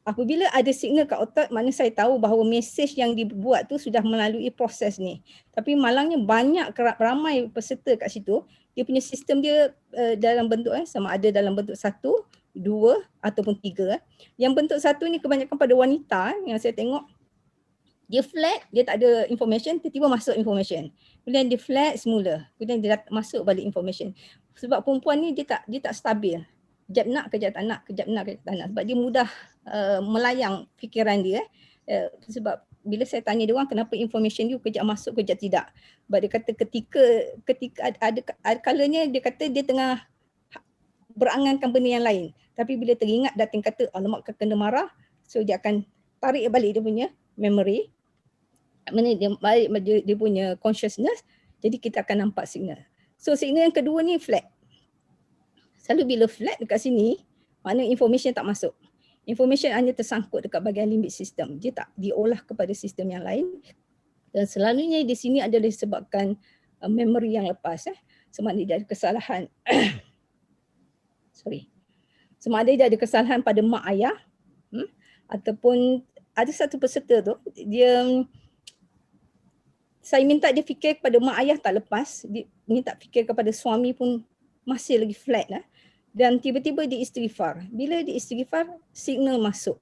Apabila ada signal kat otot, mana saya tahu bahawa mesej yang dibuat tu sudah melalui proses ni. Tapi malangnya banyak ramai peserta kat situ, dia punya sistem dia dalam bentuk sama ada dalam bentuk 1, 2 ataupun 3. Yang bentuk 1 ni kebanyakan pada wanita yang saya tengok, dia flat, dia tak ada information, tiba-tiba masuk information. Kemudian dia flat semula, kemudian dia masuk balik information. Sebab perempuan ni dia tak stabil. Kejap nak, kejap tak nak, kejap nak, kejap tak nak. Sebab dia mudah melayang fikiran dia. Sebab bila saya tanya dia orang kenapa information dia kejap masuk, kejap tidak. Sebab dia kata ketika ada kalanya dia kata dia tengah berangankan benda yang lain. Tapi bila teringat dating kata alamak kena marah, so dia akan tarik balik dia punya memory. Dia balik dia punya consciousness, jadi kita akan nampak signal. So signal yang kedua ni flat. Selalu bila flat dekat sini, makna information tak masuk. Information hanya tersangkut dekat bahagian limbik sistem. Dia tak diolah kepada sistem yang lain. Dan selalunya di sini adalah disebabkan memory yang lepas. Sama ada dia ada kesalahan. Sama ada dia ada kesalahan pada mak ayah. Ataupun ada satu peserta tu, saya minta dia fikir kepada mak ayah tak lepas. Dia minta fikir kepada suami pun masih lagi flat. Dan tiba-tiba dia istighfar. Bila dia istighfar, signal masuk.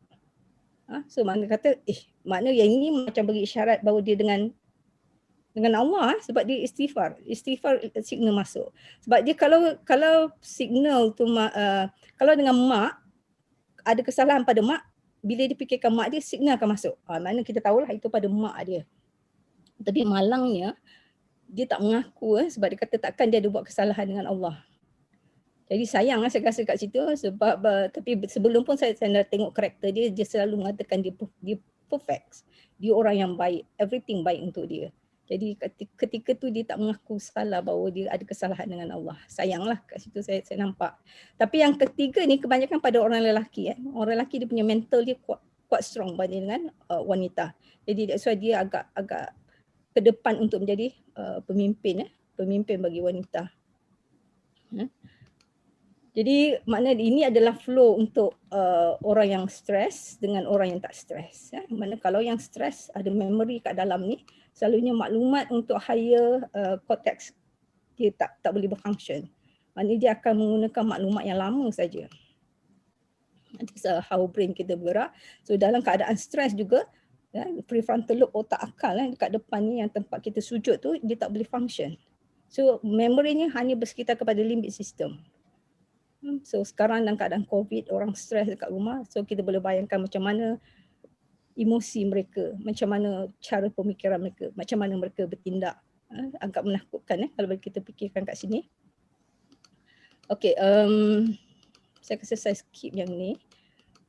So mana kata, makna yang ini macam bagi isyarat bahawa dia dengan Allah sebab dia istighfar. Istighfar signal masuk. Sebab dia kalau signal tu kalau dengan mak ada kesalahan pada mak, bila dia fikirkan mak dia, signal akan masuk. Makna kita tahulah itu pada mak dia. Tapi malangnya dia tak mengaku sebab dia kata takkan dia ada buat kesalahan dengan Allah. Jadi sayang saya rasa kat situ sebab tapi sebelum pun saya dah tengok karakter dia selalu mengatakan dia perfect. Dia orang yang baik, everything baik untuk dia. Jadi ketika tu dia tak mengaku salah bahawa dia ada kesalahan dengan Allah. Sayanglah kat situ saya nampak. Tapi yang ketiga ni kebanyakan pada orang lelaki. Orang lelaki dia punya mental dia kuat strong banding dengan wanita. Jadi that's why dia agak ke depan untuk menjadi pemimpin bagi wanita. Jadi makna ini adalah flow untuk orang yang stres dengan orang yang tak stres. Mana kalau yang stres ada memory kat dalam ni, selalunya maklumat untuk higher cortex dia tak boleh berfunction. Maknanya dia akan menggunakan maklumat yang lama saja. That's how brain kita bergerak. So dalam keadaan stres juga, prefrontal lobe otak akal dekat depan ni yang tempat kita sujud tu dia tak boleh function. So memorinya hanya bersekitar kepada limbik system. So sekarang dalam keadaan COVID, orang stres dekat rumah, so kita boleh bayangkan macam mana emosi mereka, macam mana cara pemikiran mereka, macam mana mereka bertindak. Agak menakutkan kalau kita fikirkan kat sini. Okay, saya rasa saya skip yang ni.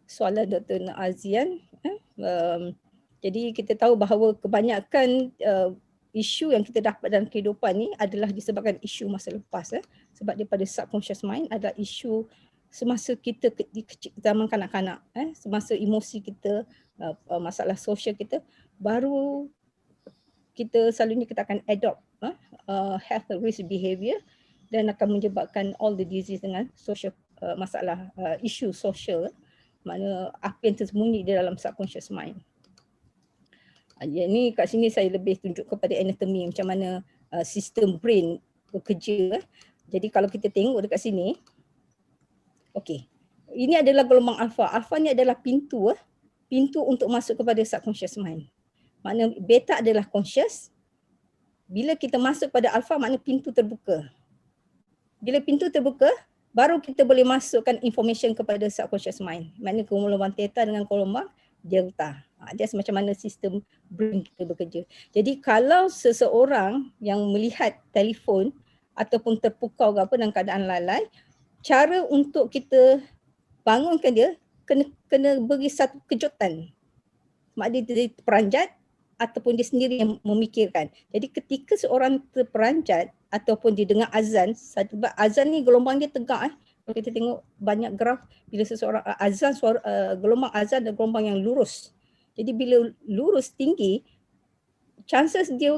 Soalan Dr. Azian. Jadi kita tahu bahawa kebanyakan isu yang kita dapat dalam kehidupan ni adalah disebabkan isu masa lepas. Sebab daripada subconscious mind adalah isu semasa kita di kecil, zaman kanak-kanak. Semasa emosi kita, masalah sosial kita, baru kita selalunya kita akan adopt health risk behavior dan akan menyebabkan all the disease dengan social masalah isu sosial. Makna apa yang tersembunyi di dalam subconscious mind. Yang ni kat sini saya lebih tunjuk kepada anatomi macam mana sistem brain bekerja. Jadi kalau kita tengok dekat sini, okey. Ini adalah gelombang alfa. Alfa ni adalah pintu untuk masuk kepada subconscious mind. Makna beta adalah conscious. Bila kita masuk pada alfa, makna pintu terbuka. Bila pintu terbuka, baru kita boleh masukkan information kepada subconscious mind. Makna gelombang theta dengan gelombang delta. Dia macam mana sistem brain kita bekerja. Jadi kalau seseorang yang melihat telefon ataupun terpukau ke apa dalam keadaan lalai, cara untuk kita bangunkan dia kena beri satu kejutan. Mak dia terperanjat ataupun dia sendiri yang memikirkan. Jadi ketika seorang terperanjat ataupun dia dengar azan, sebab azan ni gelombang dia tegak. Kalau kita tengok banyak graf, bila seseorang azan, gelombang azan dan gelombang yang lurus. Jadi bila lurus tinggi, chances dia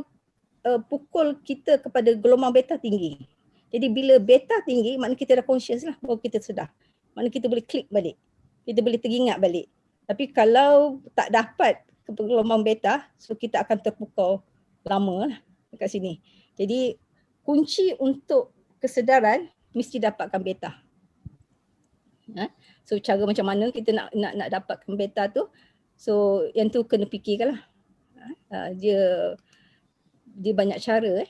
pukul kita kepada gelombang beta tinggi. Jadi bila beta tinggi, maknanya kita dah conscious lah, baru kita sedar. Maknanya kita boleh klik balik. Kita boleh teringat balik. Tapi kalau tak dapat ke gelombang beta, so kita akan terpukul lama lah dekat sini. Jadi kunci untuk kesedaran mesti dapatkan beta. So cara macam mana kita nak dapatkan beta tu, so yang tu kena fikirkan lah. Dia banyak cara.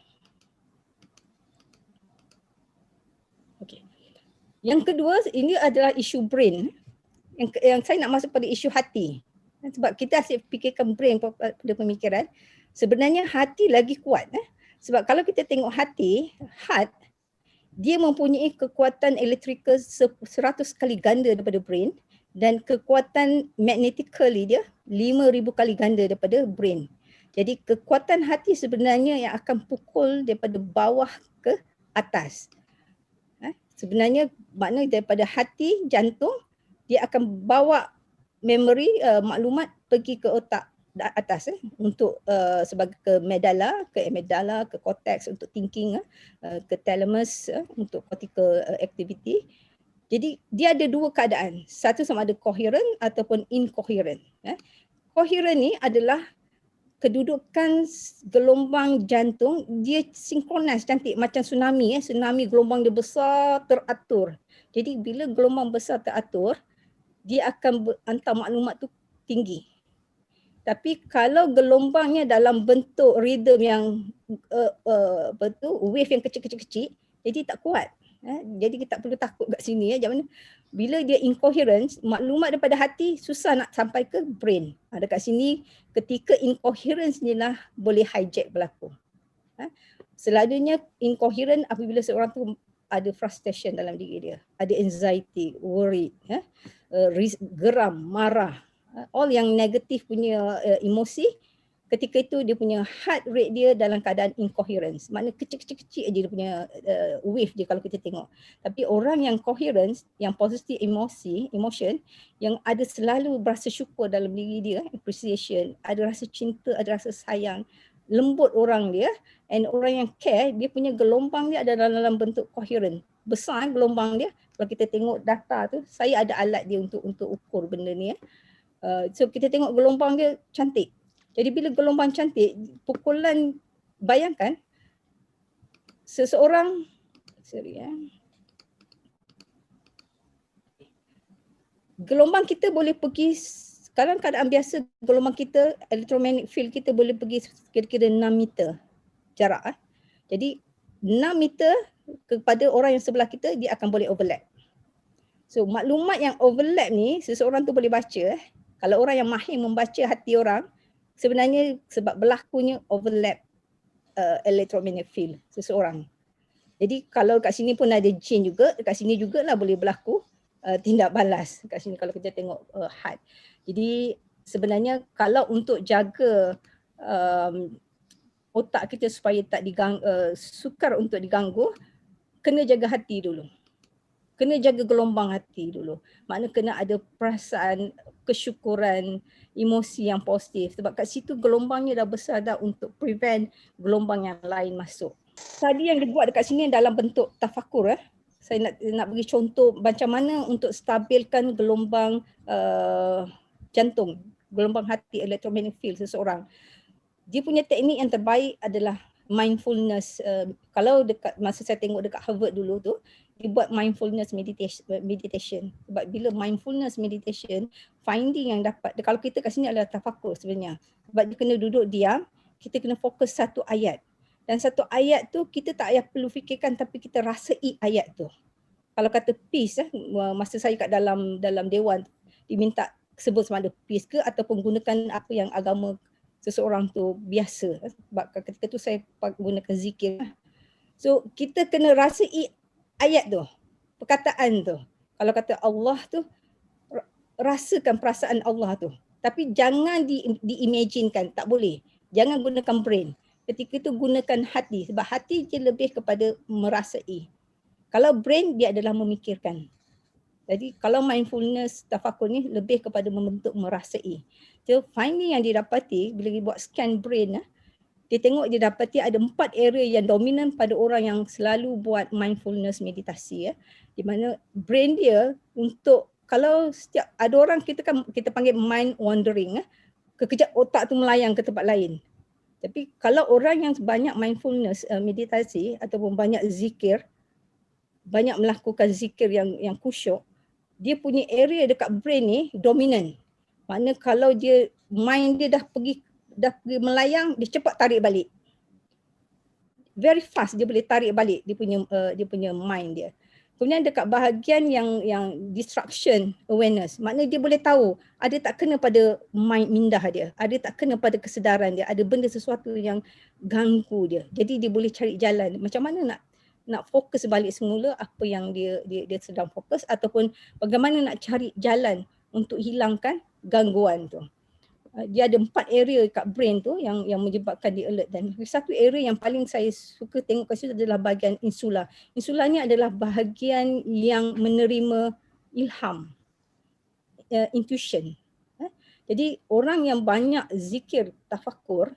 Okay. Yang kedua, ini adalah isu brain. Yang saya nak masuk pada isu hati. Sebab kita asyik fikirkan brain pada pemikiran. Sebenarnya hati lagi kuat. Sebab kalau kita tengok hati, heart, dia mempunyai kekuatan elektrikal 100 kali ganda daripada brain dan kekuatan magnetically dia 5,000 kali ganda daripada brain. Jadi kekuatan hati sebenarnya yang akan pukul daripada bawah ke atas. Sebenarnya makna daripada hati, jantung, dia akan bawa memori, maklumat pergi ke otak atas untuk sebagai ke medulla, ke cortex untuk thinking, ke thalamus untuk cortical activity. Jadi dia ada dua keadaan. Satu sama ada coherent ataupun incoherent. Coherent ni adalah kedudukan gelombang jantung, dia sinkronis cantik macam tsunami. Tsunami gelombang dia besar, teratur. Jadi bila gelombang besar teratur, dia akan hantar maklumat tu tinggi. Tapi kalau gelombangnya dalam bentuk rhythm yang wave yang kecil-kecil, jadi tak kuat. Jadi kita tak perlu takut kat sini. Macam mana? Bila dia incoherent, maklumat daripada hati susah nak sampai ke brain. Dekat sini ketika incoherence ni lah boleh hijack berlaku. Selalunya incoherent apabila seorang tu ada frustration dalam diri dia, ada anxiety, worry, geram, marah, all yang negatif punya emosi. Ketika itu dia punya heart rate dia dalam keadaan incoherence. Maknanya kecil-kecil aja dia punya wave dia kalau kita tengok. Tapi orang yang coherent, yang positive emotion, yang ada selalu berasa syukur dalam diri dia, appreciation, ada rasa cinta, ada rasa sayang, lembut orang dia, and orang yang care, dia punya gelombang dia ada dalam bentuk coherent. Besar gelombang dia. Kalau kita tengok data tu, saya ada alat dia untuk ukur benda ni. So kita tengok gelombang dia cantik. Jadi bila gelombang cantik, pukulan, bayangkan seseorang, gelombang kita boleh pergi, kalau keadaan biasa gelombang kita, electromagnetic field kita boleh pergi kira-kira 6 meter jarak. Jadi 6 meter kepada orang yang sebelah kita, dia akan boleh overlap. So maklumat yang overlap ni, seseorang tu boleh baca. Kalau orang yang mahir membaca hati orang, sebenarnya sebab berlakunya overlap electromagnetic field seseorang. Jadi kalau kat sini pun ada jin juga, dekat sini jugalah boleh berlaku tindak balas. Kat sini kalau kita tengok heart. Jadi sebenarnya kalau untuk jaga otak kita supaya tak sukar untuk diganggu, kena jaga hati dulu. Kena jaga gelombang hati dulu. Maknanya kena ada perasaan kesyukuran, emosi yang positif. Sebab kat situ gelombangnya dah besar dah untuk prevent gelombang yang lain masuk. Tadi yang dibuat dekat sini dalam bentuk tafakur. Saya nak bagi contoh macam mana untuk stabilkan gelombang jantung, gelombang hati, electromagnetic field seseorang. Dia punya teknik yang terbaik adalah mindfulness. Kalau dekat masa saya tengok dekat Harvard dulu tu, dia buat mindfulness meditation. Sebab bila mindfulness meditation, finding yang dapat, kalau kita kat sini adalah tafakur sebenarnya. Sebab dia kena duduk diam, kita kena fokus satu ayat. Dan satu ayat tu kita tak payah perlu fikirkan, tapi kita rasai ayat tu. Kalau kata peace, masa saya kat dalam dewan, diminta sebut sama ada peace ke ataupun gunakan apa yang agama seseorang tu biasa. Sebab ketika tu saya gunakan zikir. So kita kena rasai ayat tu. perkataan tu. Kalau kata Allah tu, rasakan perasaan Allah tu. Tapi jangan di-imaginekan, tak boleh. Jangan gunakan brain. Ketika itu gunakan hati, sebab hati je lebih kepada merasai. Kalau brain, dia adalah memikirkan. Jadi kalau mindfulness tafakur ni lebih kepada membentuk merasai. So finding yang didapati bila dia buat scan brain, dia tengok dia dapati ada 4 area yang dominan pada orang yang selalu buat mindfulness meditasi. Di mana brain dia untuk, kalau setiap ada orang kita panggil mind wandering, kekejap otak tu melayang ke tempat lain. Tapi kalau orang yang banyak mindfulness meditasi ataupun banyak zikir, banyak melakukan zikir yang khusyuk, dia punya area dekat brain ni dominan. Makna kalau dia mind dia dah pergi melayang, dia cepat tarik balik. Very fast dia boleh tarik balik dia punya mind dia. Kemudian dekat bahagian yang distraction awareness, maknanya dia boleh tahu ada tak kena pada mind mindah dia, ada tak kena pada kesedaran dia, ada benda sesuatu yang ganggu dia. Jadi dia boleh cari jalan macam mana nak fokus balik semula apa yang dia sedang fokus, ataupun bagaimana nak cari jalan untuk hilangkan gangguan tu. Dia ada 4 area kat brain tu yang menyebabkan dia alert, dan satu area yang paling saya suka tengok kat situ adalah bahagian insula. Insula ni adalah bahagian yang menerima ilham, intuition. Jadi orang yang banyak zikir tafakur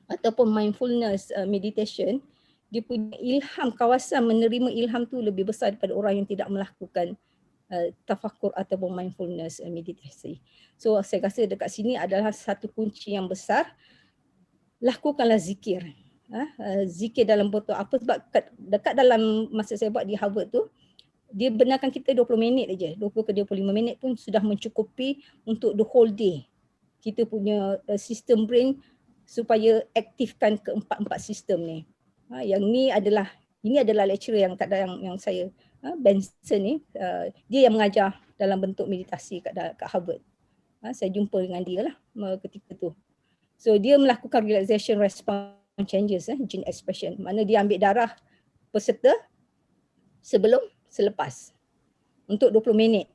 ataupun mindfulness meditation, dia punya ilham, kawasan menerima ilham tu lebih besar daripada orang yang tidak melakukan tafakur ataupun mindfulness meditasi. So saya rasa dekat sini adalah satu kunci yang besar. Lakukanlah zikir. Zikir dalam bentuk apa, sebab dekat dalam masa saya buat di Harvard tu, dia benarkan kita 20 minit aja, 20 ke 25 minit pun sudah mencukupi untuk the whole day. Kita punya sistem brain supaya aktifkan keempat-empat sistem ni. Ini adalah lecturer yang tak ada yang saya Benson ni, dia yang mengajar dalam bentuk meditasi kat Harvard. Saya jumpa dengan dia lah ketika tu. So dia melakukan relaxation response changes, gene expression. Mana dia ambil darah peserta sebelum selepas untuk 20 minit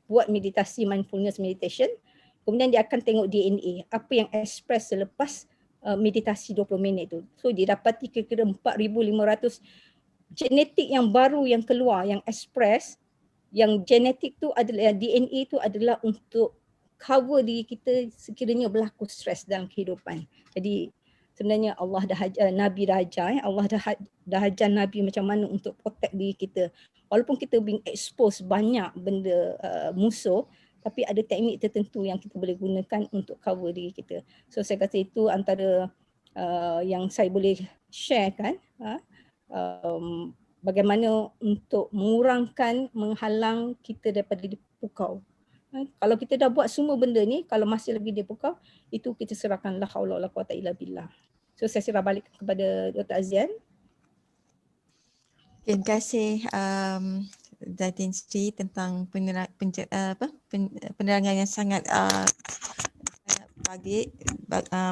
buat meditasi mindfulness meditation. Kemudian dia akan tengok DNA, apa yang express selepas meditasi 20 minit tu. So dia dapati kira-kira 4,500 genetik yang baru yang keluar, yang express, yang genetik tu adalah, DNA tu adalah untuk cover diri kita sekiranya berlaku stres dalam kehidupan. Jadi sebenarnya Allah dah Nabi dah ajar, Allah dah ajar Nabi macam mana untuk protect diri kita. Walaupun kita being expose banyak benda musuh, tapi ada teknik tertentu yang kita boleh gunakan untuk cover diri kita. So saya kata itu antara yang saya boleh share kan. Bagaimana untuk menghalang kita daripada dipukau. Kalau kita dah buat semua benda ni, kalau masih lagi dipukau, itu kita serahkan la haula wala quwata illa billah. So saya serah balik kepada Dr. Azian. Terima kasih Datin Sri tentang penerangan yang sangat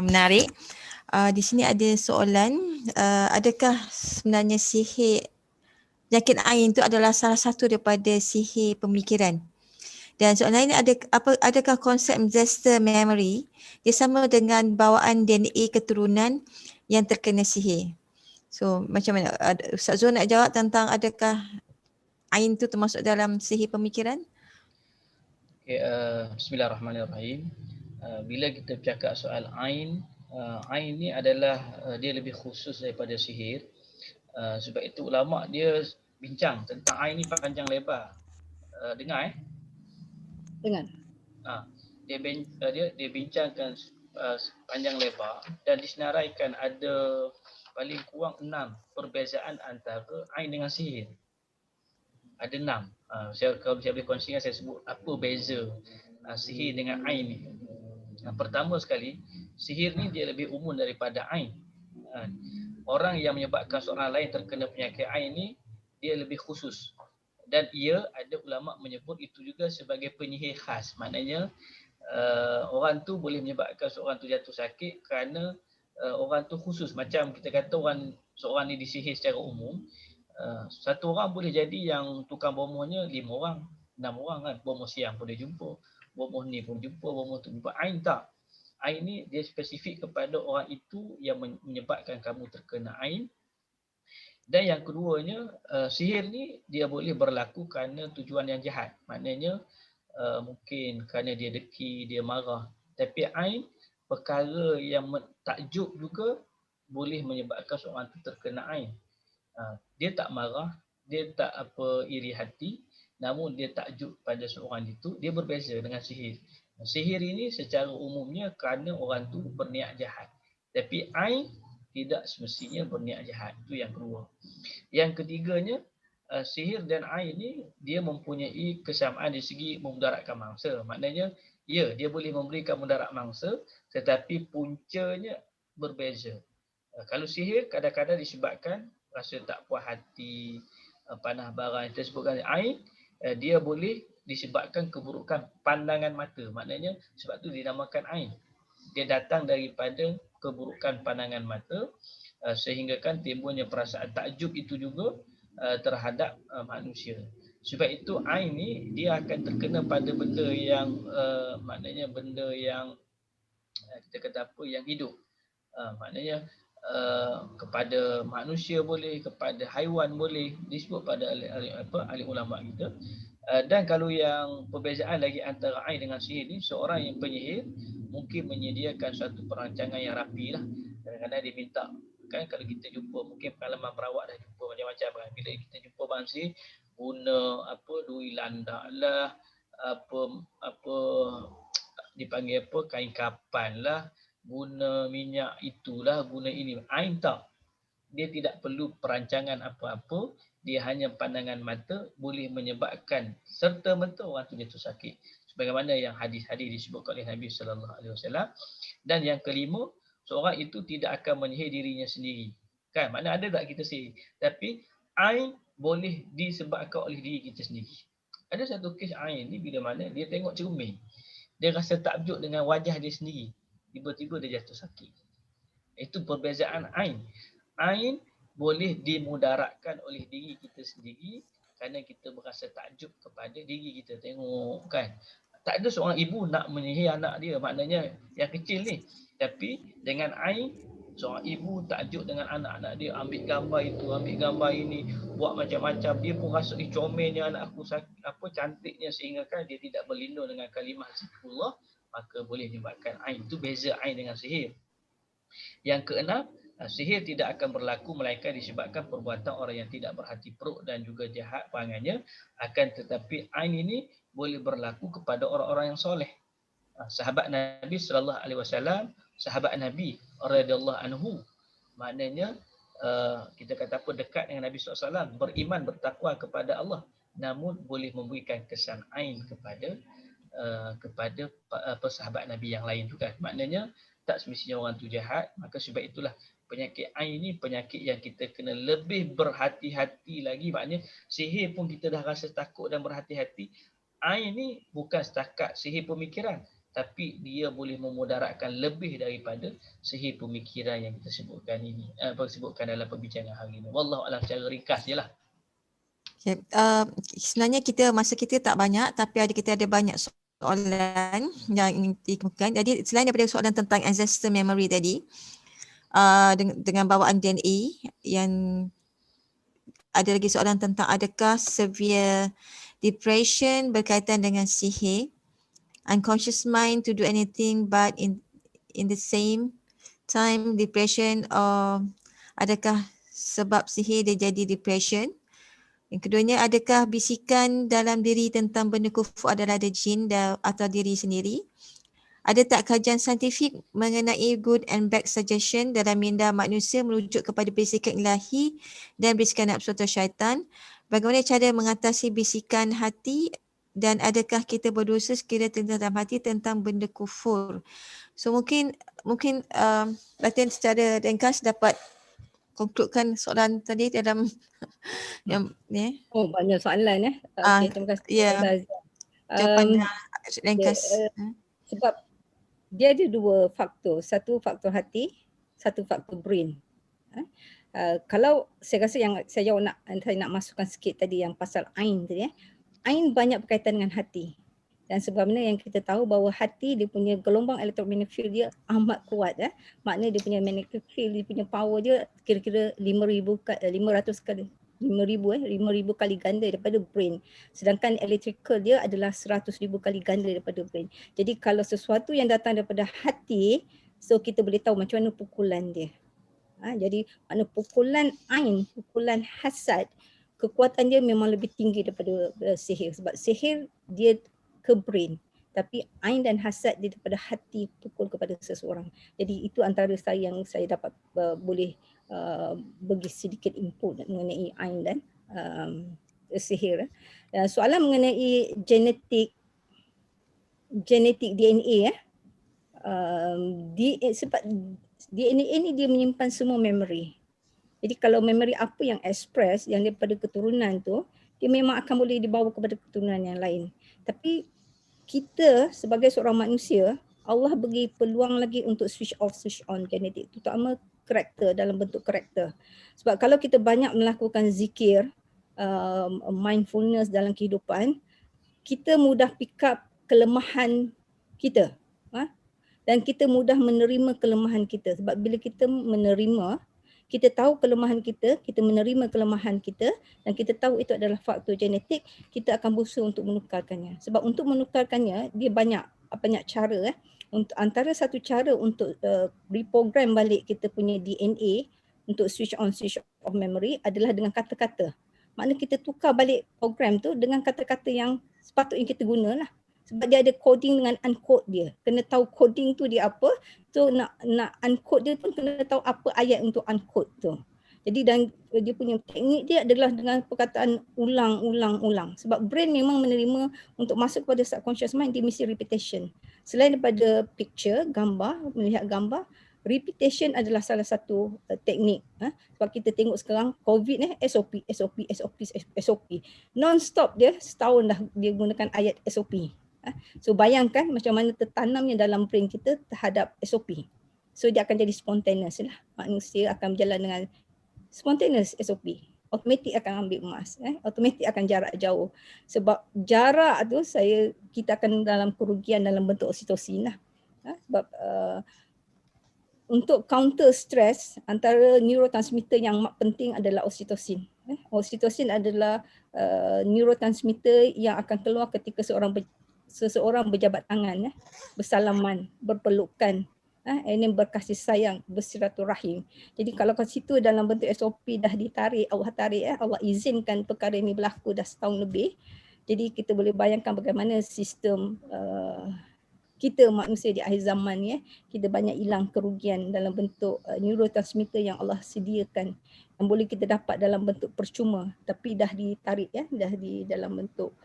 menarik. Di sini ada soalan, adakah sebenarnya sihir penyakit ain itu adalah salah satu daripada sihir pemikiran? Dan soalan lain, adakah konsep ancestor memory dia sama dengan bawaan DNA keturunan yang terkena sihir? So macam mana? Ustaz Zul nak jawab tentang adakah ain itu termasuk dalam sihir pemikiran? Okay, Bismillahirrahmanirrahim. Bila kita bercakap soal ain ni adalah dia lebih khusus daripada sihir. Sebab itu ulama dia bincang tentang ain ni panjang lebar. Dengar Dengar. Dia bincangkan panjang lebar dan disenaraikan ada paling kurang 6 perbezaan antara ain dengan sihir. Ada 6. Kalau saya boleh kongsikan, saya sebut apa beza sihir dengan ain ni. Yang pertama sekali, sihir ni dia lebih umum daripada ain. Orang yang menyebabkan seorang lain terkena penyakit ain ni, dia lebih khusus. Dan ada ulama menyebut itu juga sebagai penyihir khas. Maknanya orang tu boleh menyebabkan seorang tu jatuh sakit kerana orang tu khusus. Macam kita kata seorang ni disihir secara umum, Satu orang boleh jadi yang tukang bomohnya 5 orang, 6 orang kan. Bomoh siang pun dia jumpa, bomoh ni pun jumpa, bomoh tu jumpa. Ain tak. Ain ni dia spesifik kepada orang itu yang menyebabkan kamu terkena ain. Dan yang keduanya, sihir ni dia boleh berlaku kerana tujuan yang jahat. Maknanya mungkin kerana dia deki, dia marah. Tapi ain, perkara yang takjub juga boleh menyebabkan seorang itu terkena ain. Dia tak marah, dia tak iri hati, namun dia takjub pada seorang itu, dia berbeza dengan sihir. Sihir ini secara umumnya kerana orang tu berniat jahat. Tapi ain tidak semestinya berniat jahat. Itu yang kedua. Yang ketiganya, sihir dan ain ni dia mempunyai kesamaan di segi memudaratkan mangsa. Maknanya, ya, dia boleh memberikan mudarat mangsa, tetapi puncanya berbeza. Kalau sihir kadang-kadang disebabkan rasa tak puas hati, panah barang yang tersebutkan ain, dia boleh disebabkan keburukan pandangan mata. Maknanya sebab tu dinamakan ain. Dia datang daripada keburukan pandangan mata, sehinggakan timbulnya perasaan takjub itu juga terhadap manusia. Sebab itu ain ni dia akan terkena pada benda yang maknanya benda yang kita kata apa, yang hidup. Maknanya kepada manusia boleh, kepada haiwan boleh, disebut pada ahli ulama kita. Dan kalau yang perbezaan lagi antara ain dengan sihir ni, seorang yang penyihir mungkin menyediakan satu perancangan yang rapi lah. Kadang-kadang dia minta, kan kalau kita jumpa, mungkin pengalaman berawak dah jumpa macam-macam kan. Bila kita jumpa bang sihir, guna duri landak lah, apa dipanggil kain kapan lah, guna minyak itulah, guna ini. Ain tak. Dia tidak perlu perancangan apa-apa, dia hanya pandangan mata boleh menyebabkan serta-merta orang tu jatuh sakit. Sebagaimana yang hadis-hadis disebutkan oleh Nabi sallallahu alaihi wasallam. Dan yang kelima, seorang itu tidak akan menyihir dirinya sendiri. Kan? Maknanya ada tak kita sihir? Tapi ain boleh disebabkan oleh diri kita sendiri. Ada satu kes ain ni bila mana dia tengok cermin, dia rasa takjub dengan wajah dia sendiri, tiba-tiba dia jatuh sakit. Itu perbezaan ain. Ain boleh dimudaratkan oleh diri kita sendiri kerana kita berasa takjub kepada diri kita. Tengok kan, tak ada seorang ibu nak menyihir anak dia, maknanya yang kecil ni. Tapi dengan ain, seorang ibu takjub dengan anak-anak dia, ambil gambar itu, ambil gambar ini, buat macam-macam. Dia pun rasa comelnya anak aku, apa cantiknya, sehingga kan dia tidak berlindung dengan kalimah zikrullah, maka boleh menyebabkan ain. Itu beza ain dengan sihir. Yang keenam, sihir tidak akan berlaku melainkan disebabkan perbuatan orang yang tidak berhati peruk dan juga jahat perangannya. Akan tetapi ain ini boleh berlaku kepada orang-orang yang soleh. Sahabat Nabi sallallahu alaihi wasallam, sahabat Nabi radhiyallahu anhu, maknanya kita kata apa, dekat dengan Nabi sallallahu alaihi wasallam, beriman, bertakwa kepada Allah, namun boleh memberikan kesan ain kepada sahabat Nabi yang lain juga. Maknanya tak semestinya orang tu jahat. Maka sebab itulah penyakit ain ni penyakit yang kita kena lebih berhati-hati lagi. Maknanya sihir pun kita dah rasa takut dan berhati-hati. Ain ni bukan setakat sihir pemikiran, tapi dia boleh memudaratkan lebih daripada sihir pemikiran yang kita sebutkan ini, sebutkan dalam perbincangan hari ini. Wallahu a'lam, secara ringkas je lah. Okay. Sebenarnya masa kita tak banyak, tapi kita ada banyak soalan yang ingin dikemukakan. Jadi selain daripada soalan tentang ancestor memory tadi, dengan bawaan DNA, yang ada lagi soalan tentang adakah severe depression berkaitan dengan sihir, unconscious mind to do anything but in the same time depression, or adakah sebab sihir dia jadi depression. Yang keduanya, adakah bisikan dalam diri tentang benda kufur adalah ada jin atau diri sendiri? Ada tak kajian saintifik mengenai good and bad suggestion dalam minda manusia merujuk kepada bisikan ilahi dan bisikan nafsu atau syaitan? Bagaimana cara mengatasi bisikan hati, dan adakah kita berdosa sekiranya dalam hati tentang benda kufur? So mungkin Batin secara ringkas dapat konkludkan soalan tadi dalam yang ni. Oh, banyak soalan Okey, terima kasih. Ya. Jawapan ringkas. Sebab dia ada dua faktor, satu faktor hati, satu faktor brain. Kalau saya rasa yang saya nak masukkan sikit tadi yang pasal ain tadi ain banyak berkaitan dengan hati. Dan sebabnya yang kita tahu bahawa hati dia punya gelombang elektromagnetic field dia amat kuat Maknanya dia punya magnetic field, dia punya power dia kira-kira 500 kali 5,000 kali ganda daripada brain. Sedangkan electrical dia adalah 100,000 kali ganda daripada brain. Jadi kalau sesuatu yang datang daripada hati, so kita boleh tahu macam mana pukulan dia. Jadi makna pukulan ain, pukulan hasad, kekuatan dia memang lebih tinggi daripada sihir. Sebab sihir dia ke brain. Tapi ain dan hasad dia daripada hati pukul kepada seseorang. Jadi itu antara saya yang saya dapat boleh bagi sedikit input mengenai ain dan sihir. Soalan mengenai genetik DNA sebab DNA ni dia menyimpan semua memory. Jadi kalau memory apa yang express yang daripada keturunan tu, dia memang akan boleh dibawa kepada keturunan yang lain. Tapi kita sebagai seorang manusia, Allah bagi peluang lagi untuk switch off, switch on genetik, terutama karakter, dalam bentuk karakter. Sebab kalau kita banyak melakukan zikir, mindfulness dalam kehidupan, kita mudah pick up kelemahan kita. Dan kita mudah menerima kelemahan kita. Sebab bila kita menerima, kita tahu kelemahan kita, kita menerima kelemahan kita dan kita tahu itu adalah faktor genetik, kita akan berusaha untuk menukarkannya. Sebab untuk menukarkannya, dia banyak cara. Untuk antara satu cara untuk reprogram balik kita punya DNA untuk switch on, switch off memory adalah dengan kata-kata. Maknanya kita tukar balik program tu dengan kata-kata yang sepatutnya kita gunalah. Sebab dia ada coding dengan uncode dia. Kena tahu coding tu dia apa. So nak uncode dia pun kena tahu apa ayat untuk uncode tu. Jadi dan dia punya teknik dia adalah dengan perkataan ulang. Sebab brain memang menerima untuk masuk kepada subconscious mind, dia mesti repetition. Selain daripada picture, gambar, melihat gambar, repetition adalah salah satu teknik. Sebab kita tengok sekarang COVID SOP. Non-stop dia, setahun dah dia gunakan ayat SOP. So bayangkan macam mana tertanamnya dalam brain kita terhadap SOP. So dia akan jadi spontaneous lah. Manusia akan berjalan dengan spontaneous SOP. Automatik akan ambil emas. Automatik akan jarak jauh. Sebab jarak tu kita akan dalam kerugian dalam bentuk oksitosin lah. Sebab untuk counter stress, antara neurotransmitter yang penting adalah oksitosin. Oksitosin adalah neurotransmitter yang akan keluar ketika seseorang berjabat tangan, bersalaman, berpelukan, ini berkasih sayang, bersiraturahim. Jadi kalau kat situ dalam bentuk SOP dah ditarik, Allah izinkan perkara ini berlaku dah setahun lebih. Jadi kita boleh bayangkan bagaimana sistem kita manusia di akhir zaman kita banyak hilang kerugian dalam bentuk neurotransmitter yang Allah sediakan yang boleh kita dapat dalam bentuk percuma tapi dah ditarik dah di dalam bentuk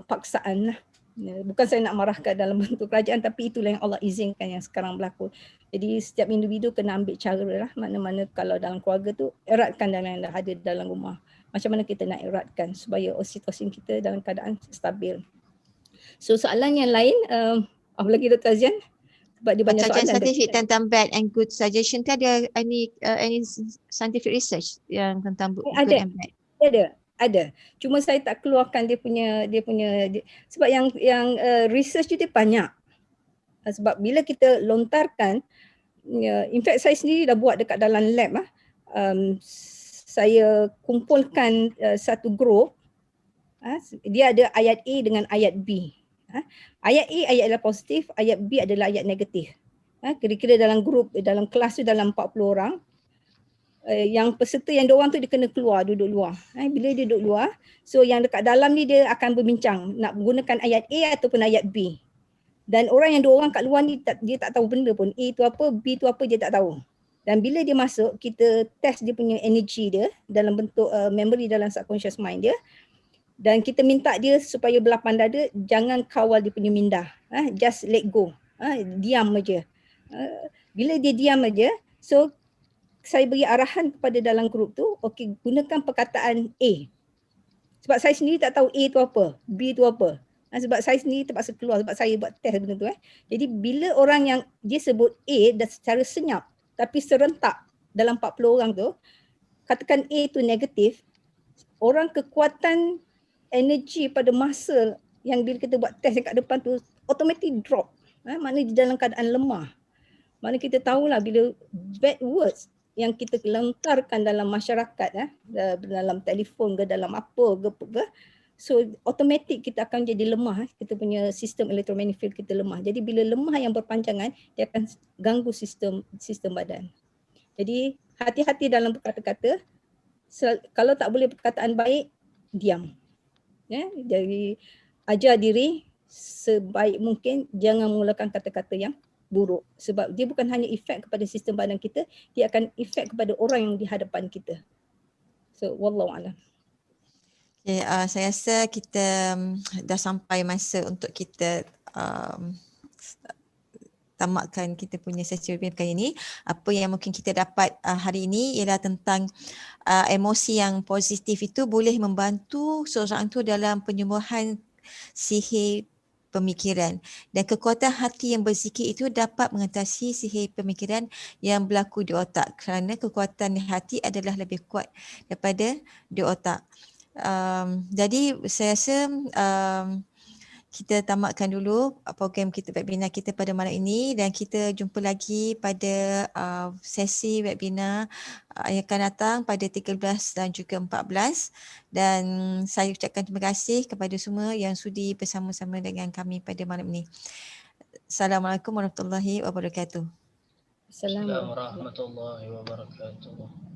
paksaan lah. Bukan saya nak marahkan dalam bentuk kerajaan tapi itulah yang Allah izinkan yang sekarang berlaku. Jadi setiap individu kena ambil cara lah mana-mana kalau dalam keluarga tu eratkan dalam yang dah ada dalam rumah. Macam mana kita nak eratkan supaya oksitosin kita dalam keadaan stabil. So soalan yang lain apa lagi Dr. Azian? Sebab dia banyak soalan. Scientific tentang bad and good suggestion tu ada any scientific research yang tentang good and bad? Ada. Cuma saya tak keluarkan dia punya sebab yang research dia banyak. Sebab bila kita lontarkan, in fact saya sendiri dah buat dekat dalam lab saya kumpulkan satu group. Dia ada ayat A dengan ayat B. Ayat A adalah positif, ayat B adalah ayat negatif. Kira-kira dalam grup, dalam kelas tu dalam 40 orang. Yang peserta yang dua orang tu dia kena keluar, duduk luar. Bila dia duduk luar, so yang dekat dalam ni dia akan berbincang nak gunakan ayat A ataupun ayat B. Dan orang yang dua orang kat luar ni dia tak tahu benda pun. A tu apa, B tu apa dia tak tahu. Dan bila dia masuk, kita test dia punya energy dia dalam bentuk memory dalam subconscious mind dia. Dan kita minta dia supaya berlapang dada, jangan kawal dia punya minda. Just let go. Diam aja. Bila dia diam aja, so saya beri arahan kepada dalam grup tu, okey gunakan perkataan A. Sebab saya sendiri tak tahu A tu apa, B tu apa. Sebab saya sendiri terpaksa keluar sebab saya buat test benda tu. Jadi bila orang yang dia sebut A dah secara senyap tapi serentak, dalam 40 orang tu, katakan A tu negatif, orang kekuatan energi pada masa yang bila kita buat test dekat depan tu automatic drop. Maknanya di dalam keadaan lemah. Maknanya kita tahulah bila bad words yang kita lontarkan dalam masyarakat, dalam telefon ke, dalam apa ke, so automatic kita akan jadi lemah. Kita punya sistem electromagnetic field kita lemah. Jadi bila lemah yang berpanjangan, dia akan ganggu sistem badan. Jadi hati-hati dalam berkata-kata. Kalau tak boleh perkataan baik, diam. Jadi ajar diri sebaik mungkin jangan menggunakan kata-kata yang buruk, sebab dia bukan hanya efek kepada sistem badan kita, dia akan efek kepada orang yang di hadapan kita. So wallahu a'lam. Okay, saya rasa kita dah sampai masa untuk kita tamatkan kita punya sesi webinar kali ini. Apa yang mungkin kita dapat hari ini ialah tentang emosi yang positif itu boleh membantu seseorang itu dalam penyembuhan sihir pemikiran, dan kekuatan hati yang berzikir itu dapat mengatasi sihir pemikiran yang berlaku di otak, kerana kekuatan hati adalah lebih kuat daripada di otak. Jadi saya rasa kita tamatkan dulu program kita, webinar kita pada malam ini, dan kita jumpa lagi pada sesi webinar yang akan datang pada 13 dan juga 14, dan saya ucapkan terima kasih kepada semua yang sudi bersama-sama dengan kami pada malam ini. Assalamualaikum warahmatullahi wabarakatuh. Assalamualaikum warahmatullahi wabarakatuh.